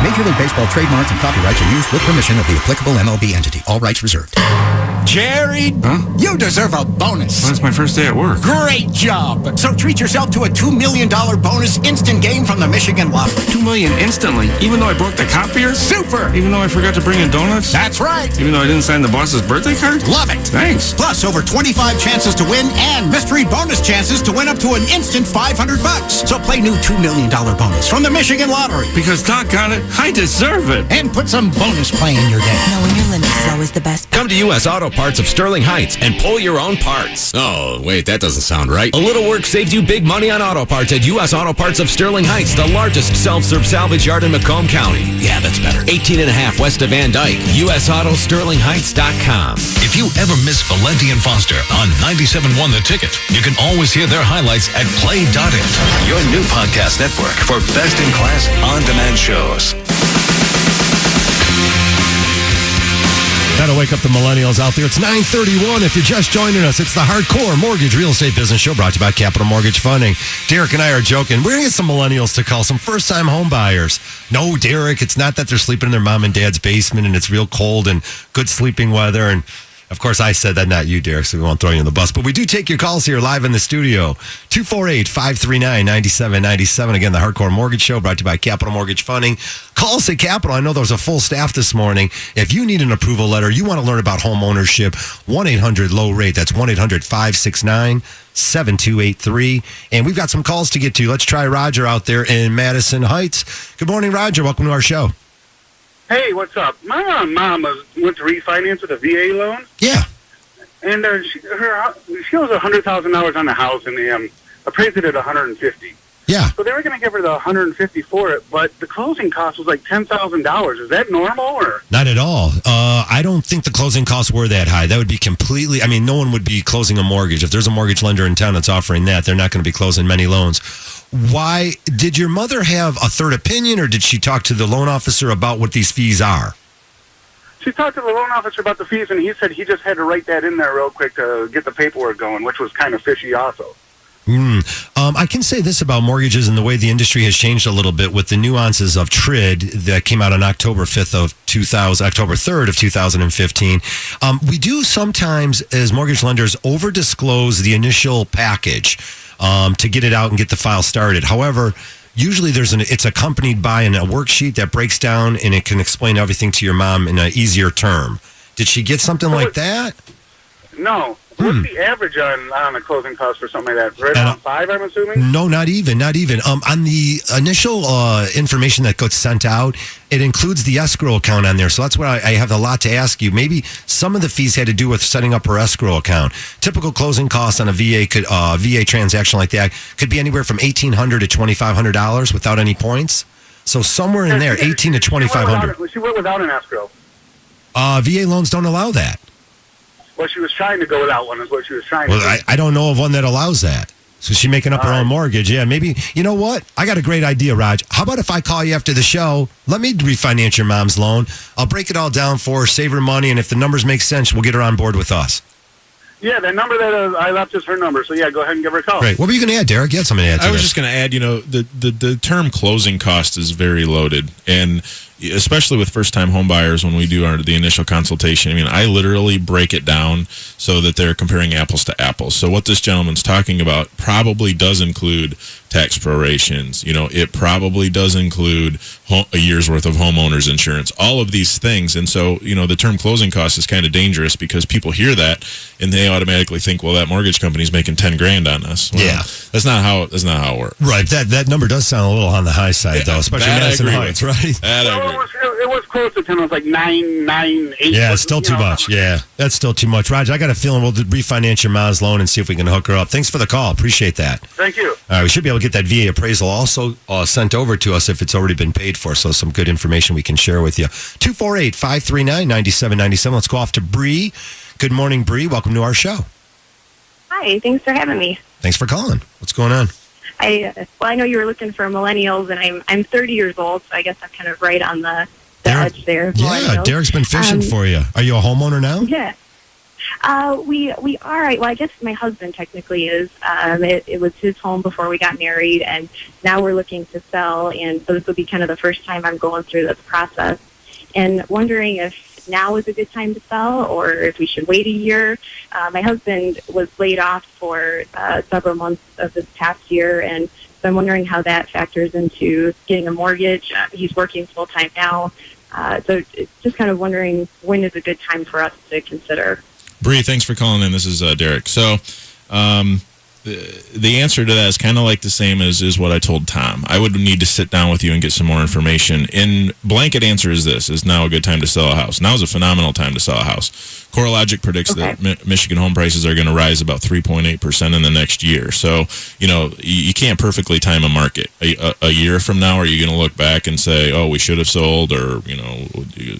Major League Baseball trademarks and copyrights are used with permission of the applicable MLB entity. All rights reserved. Jerry, you deserve a bonus. Well, it's my first day at work. Great job. So treat yourself to a $2 million bonus instant game from the Michigan Lottery. $2 million instantly, even though I broke the copier? Super. Even though I forgot to bring in donuts? That's right. Even though I didn't sign the boss's birthday card? Love it. Thanks. Plus, over 25 chances to win and mystery bonus chances to win up to an instant $500. So play new $2 million bonus from the Michigan Lottery. Because doggone it, I deserve it. And put some bonus play in your day. Knowing your limits is always the best. Come to U.S. Auto Parts of Sterling Heights and pull your own parts. Oh, wait, that doesn't sound right. A little work saves you big money on auto parts at U.S. Auto Parts of Sterling Heights, the largest self-serve salvage yard in Macomb County. Yeah, that's better. 18 and a half west of Van Dyke. USAutoSterlingHeights.com. If you ever miss Valenti and Foster on 97.1 The Ticket, you can always hear their highlights at play.it, your new podcast network for best-in-class on-demand shows. That'll wake up the millennials out there. It's 9:31. If you're just joining us, it's the Hardcore Mortgage Real Estate Business Show brought to you by Capital Mortgage Funding. Derek and I are joking. We're going to get some millennials to call, some first-time home buyers. No, Derek, it's not that they're sleeping in their mom and dad's basement and it's real cold and good sleeping weather. And, of course, I said that, not you, Derek, so we won't throw you in the bus. But we do take your calls here live in the studio. 248-539-9797. Again, the Hardcore Mortgage Show brought to you by Capital Mortgage Funding. Call us at Capital. I know there was a full staff this morning. If you need an approval letter, you want to learn about home ownership, 1-800-LOW-RATE. That's 1-800-569-7283. And we've got some calls to get to. Let's try Roger out there in Madison Heights. Good morning, Roger. Welcome to our show. Hey, what's up? My mom went to refinance with a VA loan. Yeah. And she owes $100,000 on the house, and they appraised it at $150,000. Yeah. So they were going to give her the $150,000 for it, but the closing cost was like $10,000. Is that normal, or? Not at all. I don't think the closing costs were that high. That would be completely, I mean, no one would be closing a mortgage. If there's a mortgage lender in town that's offering that, they're not going to be closing many loans. Why did your mother have a third opinion, or did she talk to the loan officer about what these fees are? She talked to the loan officer about the fees, and he said he just had to write that in there real quick to get the paperwork going, which was kind of fishy also. I can say this about mortgages and the way the industry has changed a little bit with the nuances of TRID that came out on October 3rd of 2015. We do sometimes, as mortgage lenders, over-disclose the initial package to get it out and get the file started. However, usually it's accompanied by a worksheet that breaks down and it can explain everything to your mom in an easier term. Did she get something like that? No. What's the average on a closing cost for something like that? Right around 5, I'm assuming? No, not even. On the initial information that gets sent out, it includes the escrow account on there. So that's what I have a lot to ask you. Maybe some of the fees had to do with setting up her escrow account. Typical closing costs on a VA transaction like that could be anywhere from $1,800 to $2,500 without any points. So somewhere in there, $1,800 to $2,500. She went without an escrow. VA loans don't allow that. Well, she was trying to go without one is what she was trying to do. I don't know of one that allows that. So she's making up her own mortgage. Yeah, maybe. You know what? I got a great idea, Raj. How about if I call you after the show? Let me refinance your mom's loan. I'll break it all down for her, save her money, and if the numbers make sense, we'll get her on board with us. Yeah, that number that I left is her number. So, yeah, go ahead and give her a call. Great. What were you going to add, Derek? You had something to add to I was this. just going to add, the term closing cost is very loaded. And especially with first-time home buyers, when we do the initial consultation, I mean, I literally break it down so that they're comparing apples to apples. So what this gentleman's talking about probably does include tax prorations. It probably does include a year's worth of homeowners insurance, all of these things. And so, the term closing cost is kind of dangerous because people hear that and they automatically think, well, that mortgage company's making $10,000 on us. Well, yeah. That's not how it works. Right. That number does sound a little on the high side, though, especially Madison Heights, right? It was close to 10. It was like 9, 8. Yeah, it's still too much. Yeah, that's still too much. Roger, I got a feeling we'll refinance your mom's loan and see if we can hook her up. Thanks for the call. Appreciate that. Thank you. All right, we should be able to get that VA appraisal also sent over to us if it's already been paid for, so some good information we can share with you. 248-539-9797. Let's go off to Bree. Good morning, Bree. Welcome to our show. Hi, thanks for having me. Thanks for calling. What's going on? I know you were looking for millennials, and I'm 30 years old, so I guess I'm kind of right on the edge there. Yeah, Derek's been fishing for you. Are you a homeowner now? Yeah. We are. Well, I guess my husband technically is. It was his home before we got married, and now we're looking to sell, and so this will be kind of the first time I'm going through this process, and wondering if now is a good time to sell or if we should wait a year. My husband was laid off for several months of this past year, and so I'm wondering how that factors into getting a mortgage. He's working full-time now, so just kind of wondering when is a good time for us to consider. Bree, thanks for calling in. This is Derek. So the answer to that is kind of like the same as what I told Tom. I would need to sit down with you and get some more information. In blanket answer is this, is now a good time to sell a house. Now is a phenomenal time to sell a house. CoreLogic predicts that Michigan home prices are going to rise about 3.8% in the next year. So, you can't perfectly time a market. A year from now, are you going to look back and say, oh, we should have sold, or,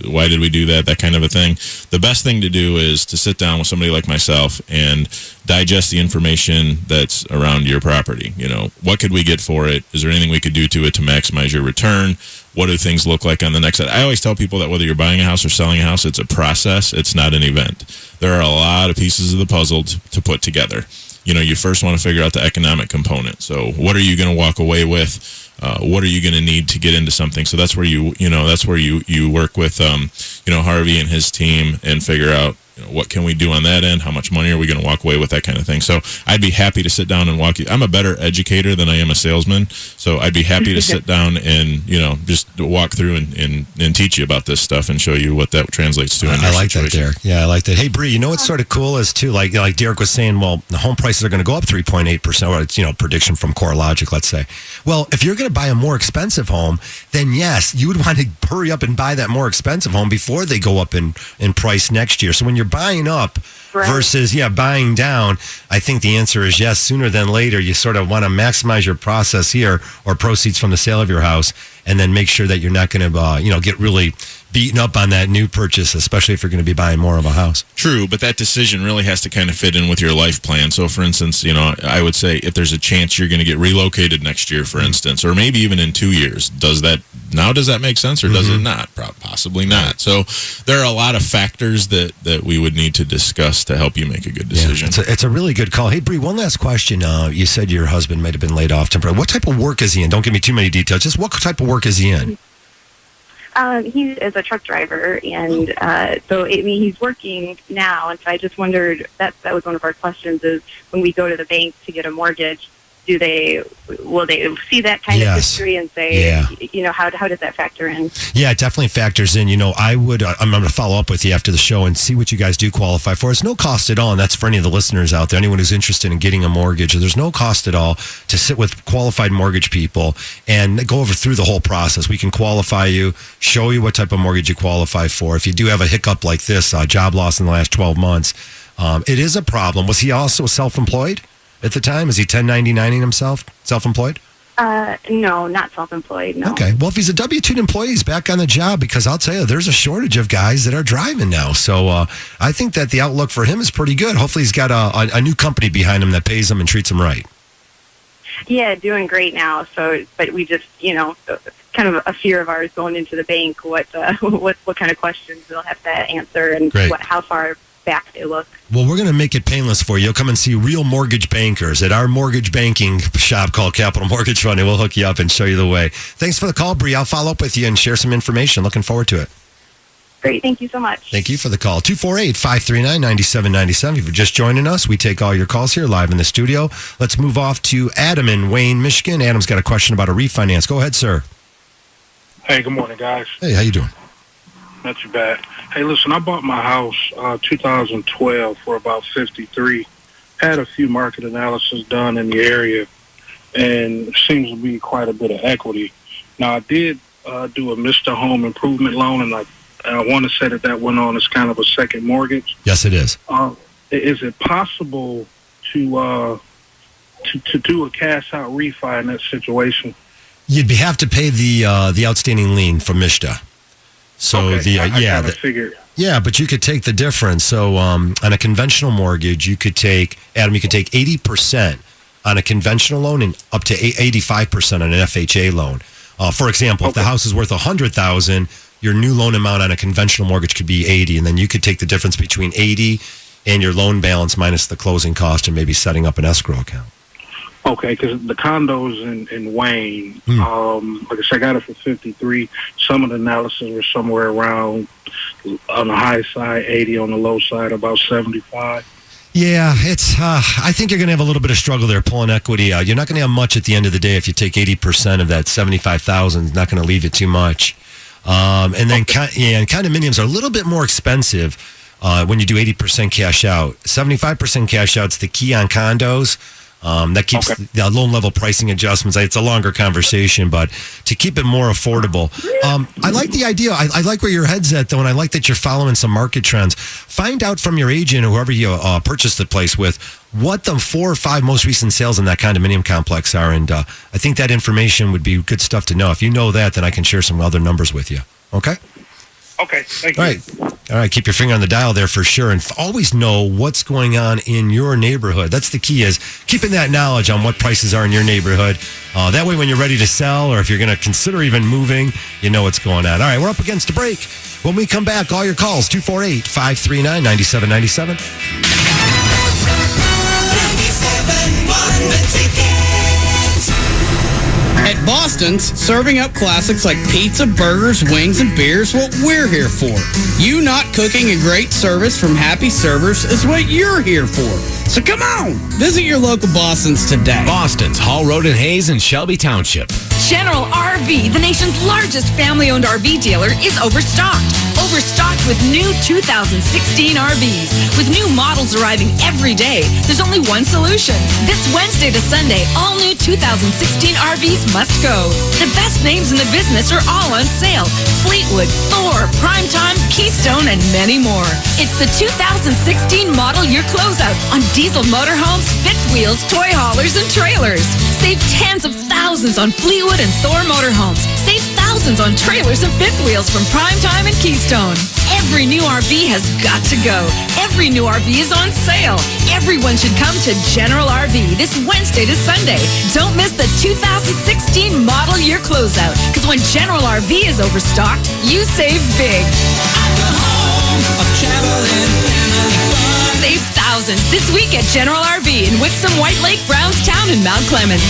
why did we do that, that kind of a thing? The best thing to do is to sit down with somebody like myself and digest the information that's around your property. What could we get for it? Is there anything we could do to it to maximize your return? What do things look like on the next side? I always tell people that whether you're buying a house or selling a house, it's a process. It's not an event. There are a lot of pieces of the puzzle to put together. You first want to figure out the economic component. So what are you going to walk away with? What are you going to need to get into something? So that's where you work with, Harvey and his team and figure out, what can we do on that end? How much money are we going to walk away with? That kind of thing. So I'd be happy to sit down and walk you. I'm a better educator than I am a salesman. So I'd be happy to sit down and, just walk through and teach you about this stuff and show you what that translates to in your like situation. That, Derek. Yeah, I like that. Hey, Bree, what's sort of cool is, too, like Derek was saying, well, the home prices are going to go up 3.8%, or it's, prediction from CoreLogic, let's say. Well, if you're going to buy a more expensive home, then yes, you would want to hurry up and buy that more expensive home before they go up in price next year. So when you're buying up versus buying down, I think the answer is yes. Sooner than later, you sort of want to maximize your process here or proceeds from the sale of your house, and then make sure that you're not going to get really beaten up on that new purchase, especially if you're going to be buying more of a house. True, but that decision really has to kind of fit in with your life plan. So, for instance, I would say if there's a chance you're going to get relocated next year, for instance, or maybe even in 2 years, does that make sense or does it not? Possibly not. So there are a lot of factors that we would need to discuss to help you make a good decision. Yeah, it's a really good call. Hey, Bree, one last question. You said your husband might have been laid off temporarily. What type of work is he in? Don't give me too many details. Just what type of work is he in? He is a truck driver, and he's working now, and so I just wondered, that was one of our questions, is when we go to the bank to get a mortgage, will they see that kind of history and say, how does that factor in? Yeah, it definitely factors in. I'm going to follow up with you after the show and see what you guys do qualify for. It's no cost at all, and that's for any of the listeners out there, anyone who's interested in getting a mortgage. There's no cost at all to sit with qualified mortgage people and go through the whole process. We can qualify you, show you what type of mortgage you qualify for. If you do have a hiccup like this, job loss in the last 12 months, it is a problem. Was he also self-employed at the time? Is he 1099ing himself, self-employed? No, not self-employed, no. Okay. Well, if he's a W-2 employee, he's back on the job, because I'll tell you, there's a shortage of guys that are driving now. So I think that the outlook for him is pretty good. Hopefully he's got a new company behind him that pays him and treats him right. Yeah, doing great now. So, but we just, kind of a fear of ours going into the bank, what kind of questions they'll have to answer and how far back they look. Well, we're going to make it painless for you. You'll come and see real mortgage bankers at our mortgage banking shop called Capital Mortgage Funding. We'll hook you up and show you the way. Thanks for the call, Bree. I'll follow up with you and share some information. Looking forward to it. Great. Thank you so much. Thank you for the call. 248-539-9797. If you're just joining us, we take all your calls here live in the studio. Let's move off to Adam in Wayne, Michigan. Adam's got a question about a refinance. Go ahead, sir. Hey, good morning, guys. Hey, how you doing? Not too bad. Hey, listen, I bought my house 2012 for about $53,000. Had a few market analysis done in the area, and it seems to be quite a bit of equity. Now, I did do a Mr. Home Improvement loan, and I want to say that went on as kind of a second mortgage. Yes, it is. Is it possible to do a cash-out refi in that situation? You'd have to pay the outstanding lien from MSHDA. So but you could take the difference. So on a conventional mortgage, you could take 80% on a conventional loan and up to 85% on an FHA loan. For example, if the house is worth $100,000, your new loan amount on a conventional mortgage could be $80,000, and then you could take the difference between $80,000 and your loan balance minus the closing cost, and maybe setting up an escrow account. Okay, because the condos in Wayne, like I said, I got it for $53,000. Some of the analysis were somewhere around, on the high side, $80,000, on the low side, about $75,000. Yeah, it's. I think you're going to have a little bit of struggle there pulling equity out. You're not going to have much at the end of the day if you take 80% of that $75,000. It's not going to leave you too much. And then, and condominiums are a little bit more expensive when you do 80% cash out. 75% cash out's the key on condos. That keeps the loan level pricing adjustments. It's a longer conversation, but to keep it more affordable. I like the idea. I like where your head's at, though, and I like that you're following some market trends. Find out from your agent or whoever you purchased the place with what the 4 or 5 most recent sales in that condominium complex are, and I think that information would be good stuff to know. If you know that, then I can share some other numbers with you. Okay? Okay, thank you. All right, keep your finger on the dial there for sure, and always know what's going on in your neighborhood. That's the key, is keeping that knowledge on what prices are in your neighborhood. That way, when you're ready to sell, or if you're going to consider even moving, you know what's going on. All right, we're up against a break. When we come back, all your calls, 248-539-9797. 97.1 The Ticket. At Boston's, serving up classics like pizza, burgers, wings, and beers, what we're here for. You not cooking a great service from happy servers is what you're here for. So come on, visit your local Boston's today. Boston's, Hall Road in Hayes and Shelby Township. General RV, the nation's largest family-owned RV dealer, is overstocked. Overstocked with new 2016 RVs. With new models arriving every day, there's only one solution. This Wednesday to Sunday, all new 2016 RVs must go. The best names in the business are all on sale. Fleetwood, Thor, Primetime, Keystone, and many more. It's the 2016 model year closeout on diesel motorhomes, fifth wheels, toy haulers, and trailers. Save tens of thousands on Fleetwood and Thor motorhomes. Save thousands on trailers and fifth wheels from Primetime and Keystone. Every new RV has got to go. Every new RV is on sale. Everyone should come to General RV this Wednesday to Sunday. Don't miss the 2016 model year closeout, because when General RV is overstocked, you save big. Save thousands this week at General RV in Wixom, White Lake, Brownstown, and Mount Clemens.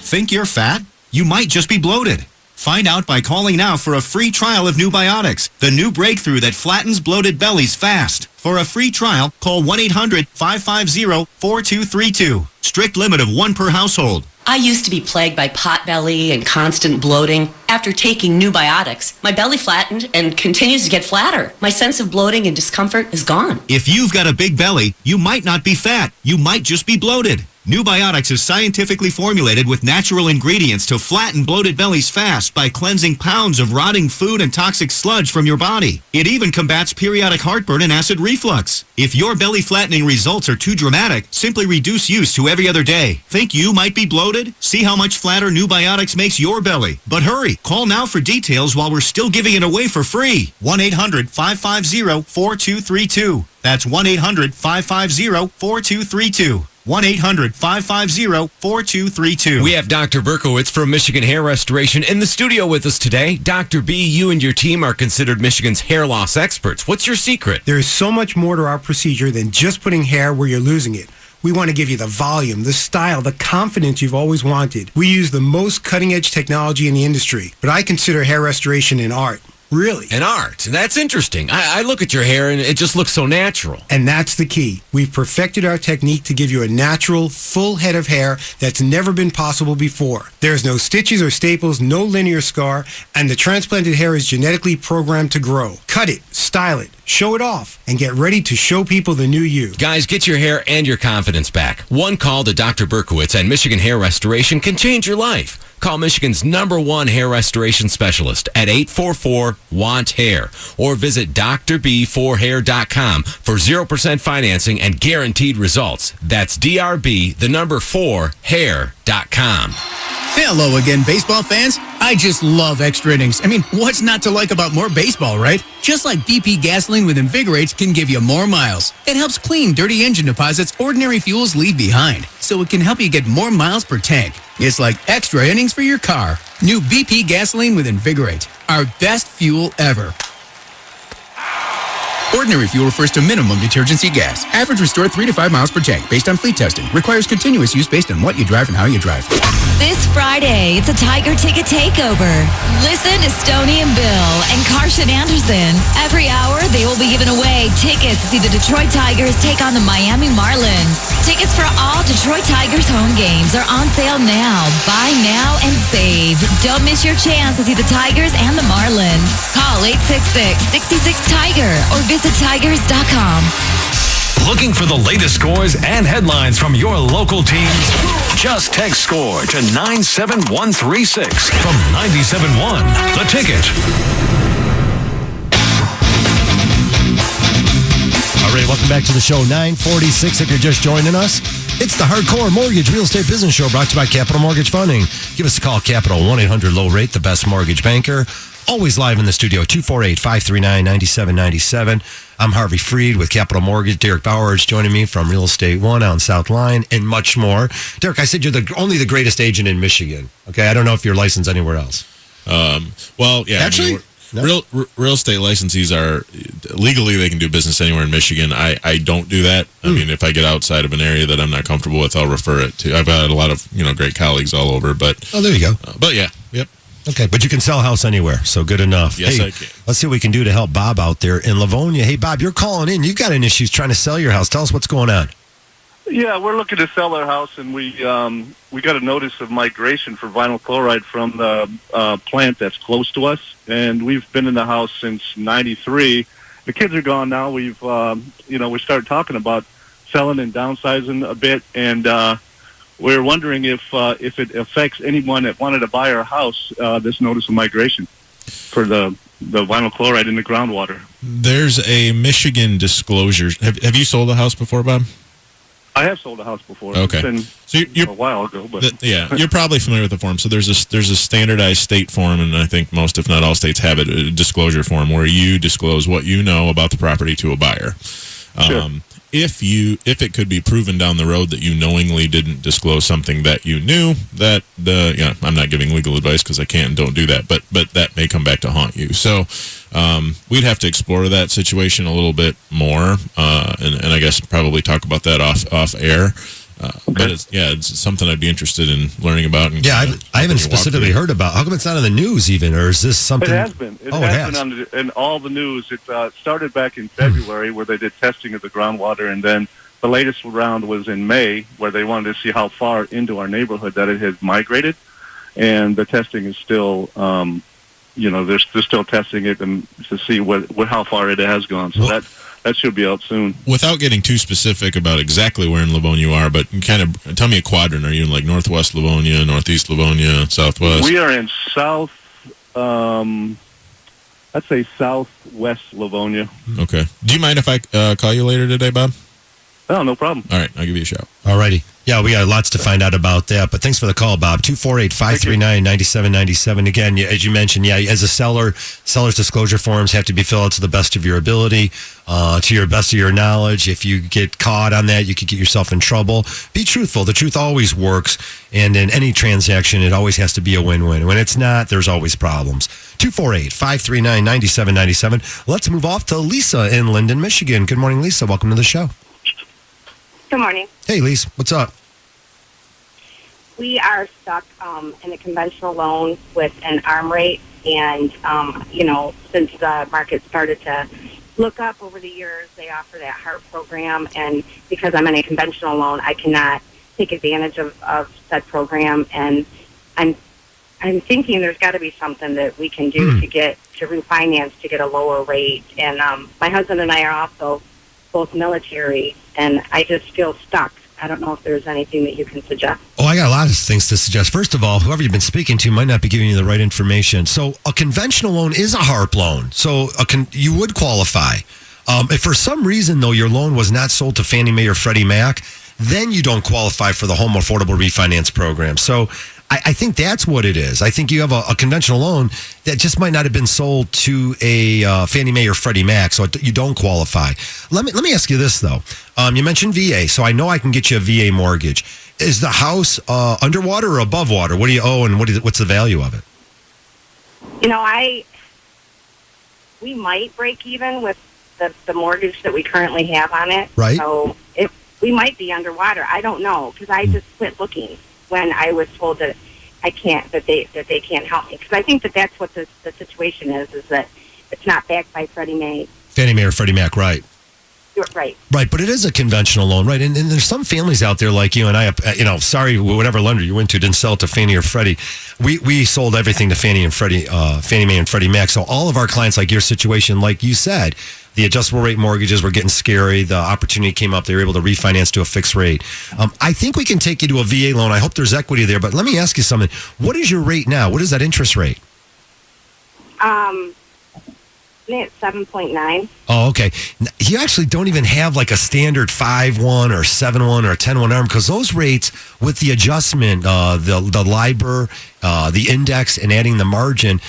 Think you're fat? You might just be bloated. Find out by calling now for a free trial of New Biotics, the new breakthrough that flattens bloated bellies fast. For a free trial, call 1-800-550-4232. Strict limit of 1 per household. I used to be plagued by potbelly and constant bloating. After taking new biotics, my belly flattened and continues to get flatter. My sense of bloating and discomfort is gone. If you've got a big belly, you might not be fat. You might just be bloated. New Biotics is scientifically formulated with natural ingredients to flatten bloated bellies fast by cleansing pounds of rotting food and toxic sludge from your body. It even combats periodic heartburn and acid reflux. If your belly flattening results are too dramatic, simply reduce use to every other day. Think you might be bloated? See how much flatter New Biotics makes your belly. But hurry, call now for details while we're still giving it away for free. 1-800-550-4232. That's 1-800-550-4232. 1-800-550-4232. We have Dr. Berkowitz from Michigan Hair Restoration in the studio with us today. Dr. B, you and your team are considered Michigan's hair loss experts. What's your secret? There is so much more to our procedure than just putting hair where you're losing it. We want to give you the volume, the style, the confidence you've always wanted. We use the most cutting-edge technology in the industry, but I consider hair restoration an art. Really? An art. That's interesting. I look at your hair and it just looks so natural. And that's the key. We've perfected our technique to give you a natural, full head of hair that's never been possible before. There's no stitches or staples, no linear scar, and the transplanted hair is genetically programmed to grow. Cut it, style it, show it off, and get ready to show people the new you. Guys, get your hair and your confidence back. One call to Dr. Berkowitz and Michigan Hair Restoration can change your life. Call Michigan's #1 hair restoration specialist at 844-WANT-HAIR or visit drb4hair.com for 0% financing and guaranteed results. That's drb4hair.com. Hello again, baseball fans. I just love extra innings. I mean, what's not to like about more baseball, right? Just like BP gasoline with Invigorate can give you more miles. It helps clean dirty engine deposits ordinary fuels leave behind, so it can help you get more miles per tank. It's like extra innings for your car. New BP gasoline with Invigorate. Our best fuel ever. Ordinary fuel refers to minimum detergency gas. Average restored 3 to 5 miles per tank based on fleet testing. Requires continuous use based on what you drive and how you drive. This Friday, it's a Tiger Ticket Takeover. Listen to Stoney and Bill and Carson Anderson. Every hour, they will be giving away tickets to see the Detroit Tigers take on the Miami Marlins. Tickets for all Detroit Tigers home games are on sale now. Buy now and save. Don't miss your chance to see the Tigers and the Marlins. Call 866-66-TIGER or visit Tigers.com. Looking for the latest scores and headlines from your local teams? Just text SCORE to 97136 from 97.1 The Ticket. All right, welcome back to the show. 9:46 if you're just joining us. It's the Hardcore Mortgage Real Estate Business Show brought to you by Capital Mortgage Funding. Give us a call, Capital 1-800-LOW-RATE, the best mortgage banker. Always live in the studio, 248-539-9797. I'm Harvey Freed with Capital Mortgage. Derek Bauer is joining me from Real Estate One on South Line and much more. Derek, I said you're only the greatest agent in Michigan. Okay, I don't know if you're licensed anywhere else. Well, yeah. Actually? I mean, real estate licensees are legally they can do business anywhere in Michigan. I don't do that. I mean, if I get outside of an area that I'm not comfortable with, I'll refer it to. I've had a lot of great colleagues all over, but there you go. But yeah, yep. Okay, but you can sell a house anywhere, so good enough. Yes, hey, I can. Let's see what we can do to help Bob out there in Livonia. Hey, Bob, you're calling in. You've got an issue trying to sell your house. Tell us what's going on. Yeah, we're looking to sell our house, and we got a notice of migration for vinyl chloride from the plant that's close to us, and we've been in the house since '93. The kids are gone now. We've we started talking about selling and downsizing a bit, and we're wondering if it affects anyone that wanted to buy our house. This notice of migration for the vinyl chloride in the groundwater. There's a Michigan disclosure. Have you sold a house before, Bob? I have sold a house before. Okay. It's been a while ago, but you're probably familiar with the form. So there's a standardized state form, and I think most, if not all, states have it, a disclosure form where you disclose what you know about the property to a buyer. Sure. If it could be proven down the road that you knowingly didn't disclose something that you knew, that I'm not giving legal advice because I can't and don't do that, but that may come back to haunt you. So we'd have to explore that situation a little bit more, and I guess probably talk about that off air. But it's something I'd be interested in learning about. And I haven't specifically heard about. How come it's not on the news even, or is this something? It has been. It has been in all the news. It started back in February where they did testing of the groundwater, and then the latest round was in May where they wanted to see how far into our neighborhood that it had migrated, and the testing is still, they're still testing it and to see how far it has gone. So that should be out soon. Without getting too specific about exactly where in Livonia you are, but kind of tell me a quadrant. Are you in like northwest Livonia, northeast Livonia, southwest? We are in I'd say southwest Livonia. Okay. Do you mind if I call you later today, Bob? Oh, no problem. All right, I'll give you a shout. All righty. Yeah, we got lots to find out about that, but thanks for the call, Bob. 248-539-9797. Again, as you mentioned, as a seller, seller's disclosure forms have to be filled out to the best of your ability, to your best of your knowledge. If you get caught on that, you could get yourself in trouble. Be truthful. The truth always works, and in any transaction, it always has to be a win-win. When it's not, there's always problems. 248-539-9797. Let's move off to Lisa in Linden, Michigan. Good morning, Lisa. Welcome to the show. Good morning. Hey, Lisa. What's up? We are stuck in a conventional loan with an ARM rate, and, since the market started to look up over the years, they offer that HARP program, and because I'm in a conventional loan, I cannot take advantage of said program, and I'm thinking there's got to be something that we can do to refinance to get a lower rate, and my husband and I are also both military, and I just feel stuck. I don't know if there's anything that you can suggest. Oh, I got a lot of things to suggest. First of all, whoever you've been speaking to might not be giving you the right information. So a conventional loan is a HARP loan. So you would qualify. If for some reason, though, your loan was not sold to Fannie Mae or Freddie Mac, then you don't qualify for the Home Affordable Refinance Program. So I think that's what it is. I think you have a conventional loan that just might not have been sold to a Fannie Mae or Freddie Mac, so you don't qualify. Let me ask you this, though. You mentioned VA, so I know I can get you a VA mortgage. Is the house underwater or above water? What do you owe, and what's the value of it? We might break even with the mortgage that we currently have on it. Right. So we might be underwater. I don't know, because I just quit looking when I was told that I can't, that they can't help me. Because I think that's what the situation is that it's not backed by Fannie Mae or Freddie Mac, right? Right. Right, but it is a conventional loan, right? And there's some families out there like you and I, sorry, whatever lender you went to didn't sell it to Fannie or Freddie. We sold everything to Fannie Mae and Freddie Mac. So all of our clients, like your situation, like you said, the adjustable rate mortgages were getting scary. The opportunity came up. They were able to refinance to a fixed rate. I think we can take you to a VA loan. I hope there's equity there. But let me ask you something. What is your rate now? What is that interest rate? It's 7.9. Oh, okay. You actually don't even have like a standard 5-1 or 7-1 or a 10-1 ARM, because those rates with the adjustment, the LIBOR, the index, and adding the margin,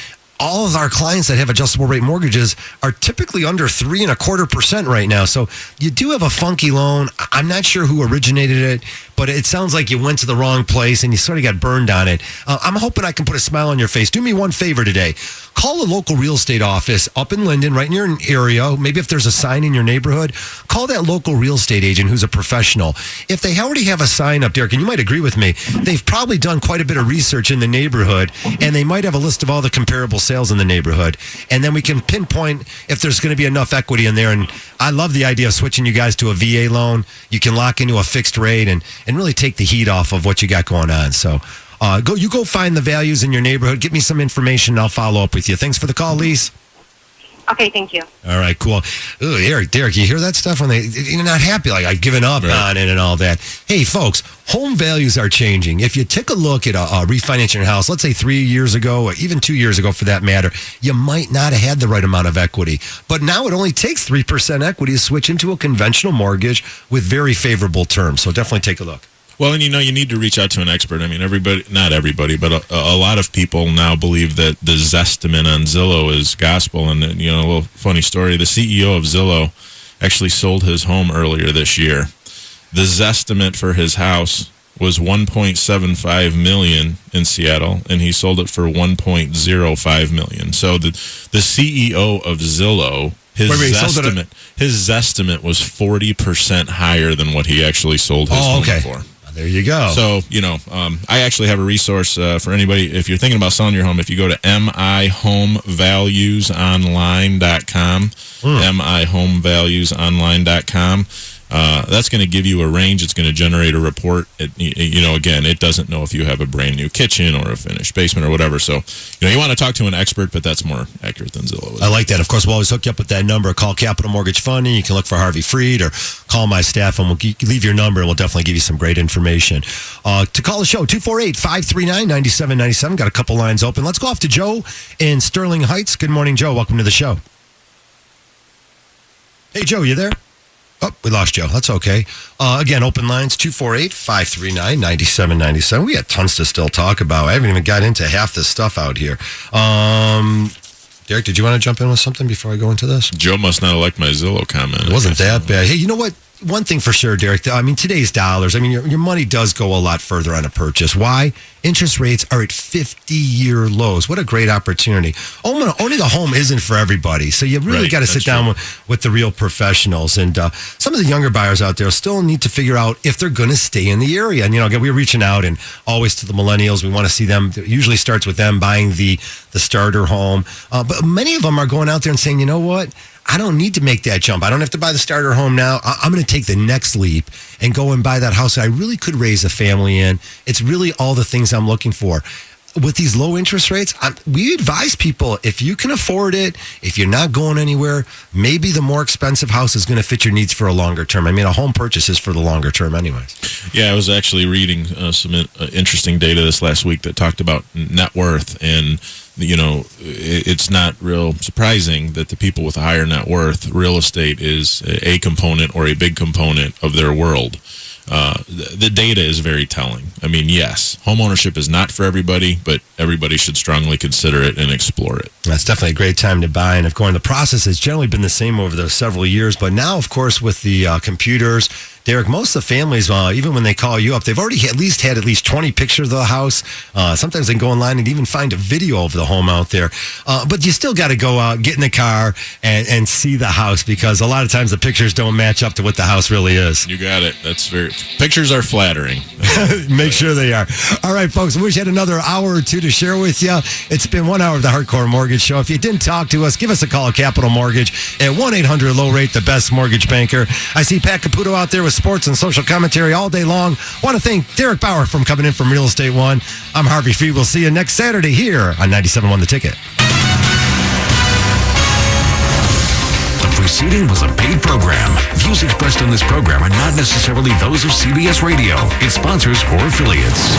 all of our clients that have adjustable rate mortgages are typically under 3.25% right now. So you do have a funky loan. I'm not sure who originated it, but it sounds like you went to the wrong place and you sort of got burned on it. I'm hoping I can put a smile on your face. Do me one favor today. Call a local real estate office up in Linden, right in your area. Maybe if there's a sign in your neighborhood, call that local real estate agent who's a professional. If they already have a sign up, Derek, and you might agree with me, they've probably done quite a bit of research in the neighborhood, and they might have a list of all the comparable sales in the neighborhood. And then we can pinpoint if there's going to be enough equity in there. And I love the idea of switching you guys to a VA loan. You can lock into a fixed rate and really take the heat off of what you got going on. So go find the values in your neighborhood. Get me some information, and I'll follow up with you. Thanks for the call, Lise. Okay, thank you. All right, cool. Ooh, Derek, you hear that stuff when you're not happy, like I've given up on it and all that. Hey, folks, home values are changing. If you take a look at refinancing your house, let's say 3 years ago, or even 2 years ago for that matter, you might not have had the right amount of equity. But now it only takes 3% equity to switch into a conventional mortgage with very favorable terms. So definitely take a look. Well, and you need to reach out to an expert. I mean, not everybody, but a lot of people now believe that the Zestimate on Zillow is gospel. And, a little funny story, the CEO of Zillow actually sold his home earlier this year. The Zestimate for his house was $1.75 million in Seattle, and he sold it for $1.05 million. So the CEO of Zillow, his Zestimate was 40% higher than what he actually sold his home for. There you go. So, I actually have a resource for anybody. If you're thinking about selling your home, if you go to mihomevaluesonline.com, mihomevaluesonline.com, that's going to give you a range. It's going to generate a report. Again, it doesn't know if you have a brand new kitchen or a finished basement or whatever. So, you want to talk to an expert, but that's more accurate than Zillow. I like that. Of course, we'll always hook you up with that number. Call Capital Mortgage Funding. You can look for Harvey Freed or call my staff, and we'll leave your number, and we'll definitely give you some great information. To call the show, 248-539-9797. Got a couple lines open. Let's go off to Joe in Sterling Heights. Good morning, Joe. Welcome to the show. Hey, Joe, you there? Oh, we lost Joe. That's okay. Again, open lines, 248-539-9797. We got tons to still talk about. I haven't even got into half this stuff out here. Derek, did you want to jump in with something before I go into this? Joe must not have liked my Zillow comment. It wasn't that bad. Hey, you know what? One thing for sure, Derek, today's dollars, your money does go a lot further on a purchase. Why? Interest rates are at 50-year lows. What a great opportunity. Owning a home isn't for everybody, so you really got to sit down with the real professionals. And some of the younger buyers out there still need to figure out if they're going to stay in the area. And, again, we're reaching out and always to the millennials. We want to see them. It usually starts with them buying the starter home. But many of them are going out there and saying, you know what? I don't need to make that jump. I don't have to buy the starter home now. I'm going to take the next leap and go and buy that house I really could raise a family in. It's really all the things I'm looking for. With these low interest rates, we advise people, if you can afford it, if you're not going anywhere, maybe the more expensive house is going to fit your needs for a longer term. A home purchase is for the longer term anyways. Yeah, I was actually reading some interesting data this last week that talked about net worth, and it's not real surprising that the people with a higher net worth, real estate is a component or a big component of their world. The data is very telling. Yes, home ownership is not for everybody, but everybody should strongly consider it and explore it. That's definitely a great time to buy. And of course, the process has generally been the same over those several years. But now, of course, with the computers, Derek, most of the families, even when they call you up, they've already had at least 20 pictures of the house. Sometimes they can go online and even find a video of the home out there. But you still got to go out, get in the car, and see the house, because a lot of times the pictures don't match up to what the house really is. You got it. Pictures are flattering. Make sure they are. All right, folks, we wish you had another hour or two to share with you. It's been 1 hour of the Hardcore Mortgage Show. If you didn't talk to us, give us a call at Capital Mortgage at 1-800-LOW-RATE, the best mortgage banker. I see Pat Caputo out there with sports and social commentary all day long. Want to thank Derek Bauer for coming in from Real Estate One. I'm Harvey Freed. We'll see you next Saturday here on 97.1 The Ticket. The preceding was a paid program. Views expressed on this program are not necessarily those of CBS Radio, its sponsors, or affiliates.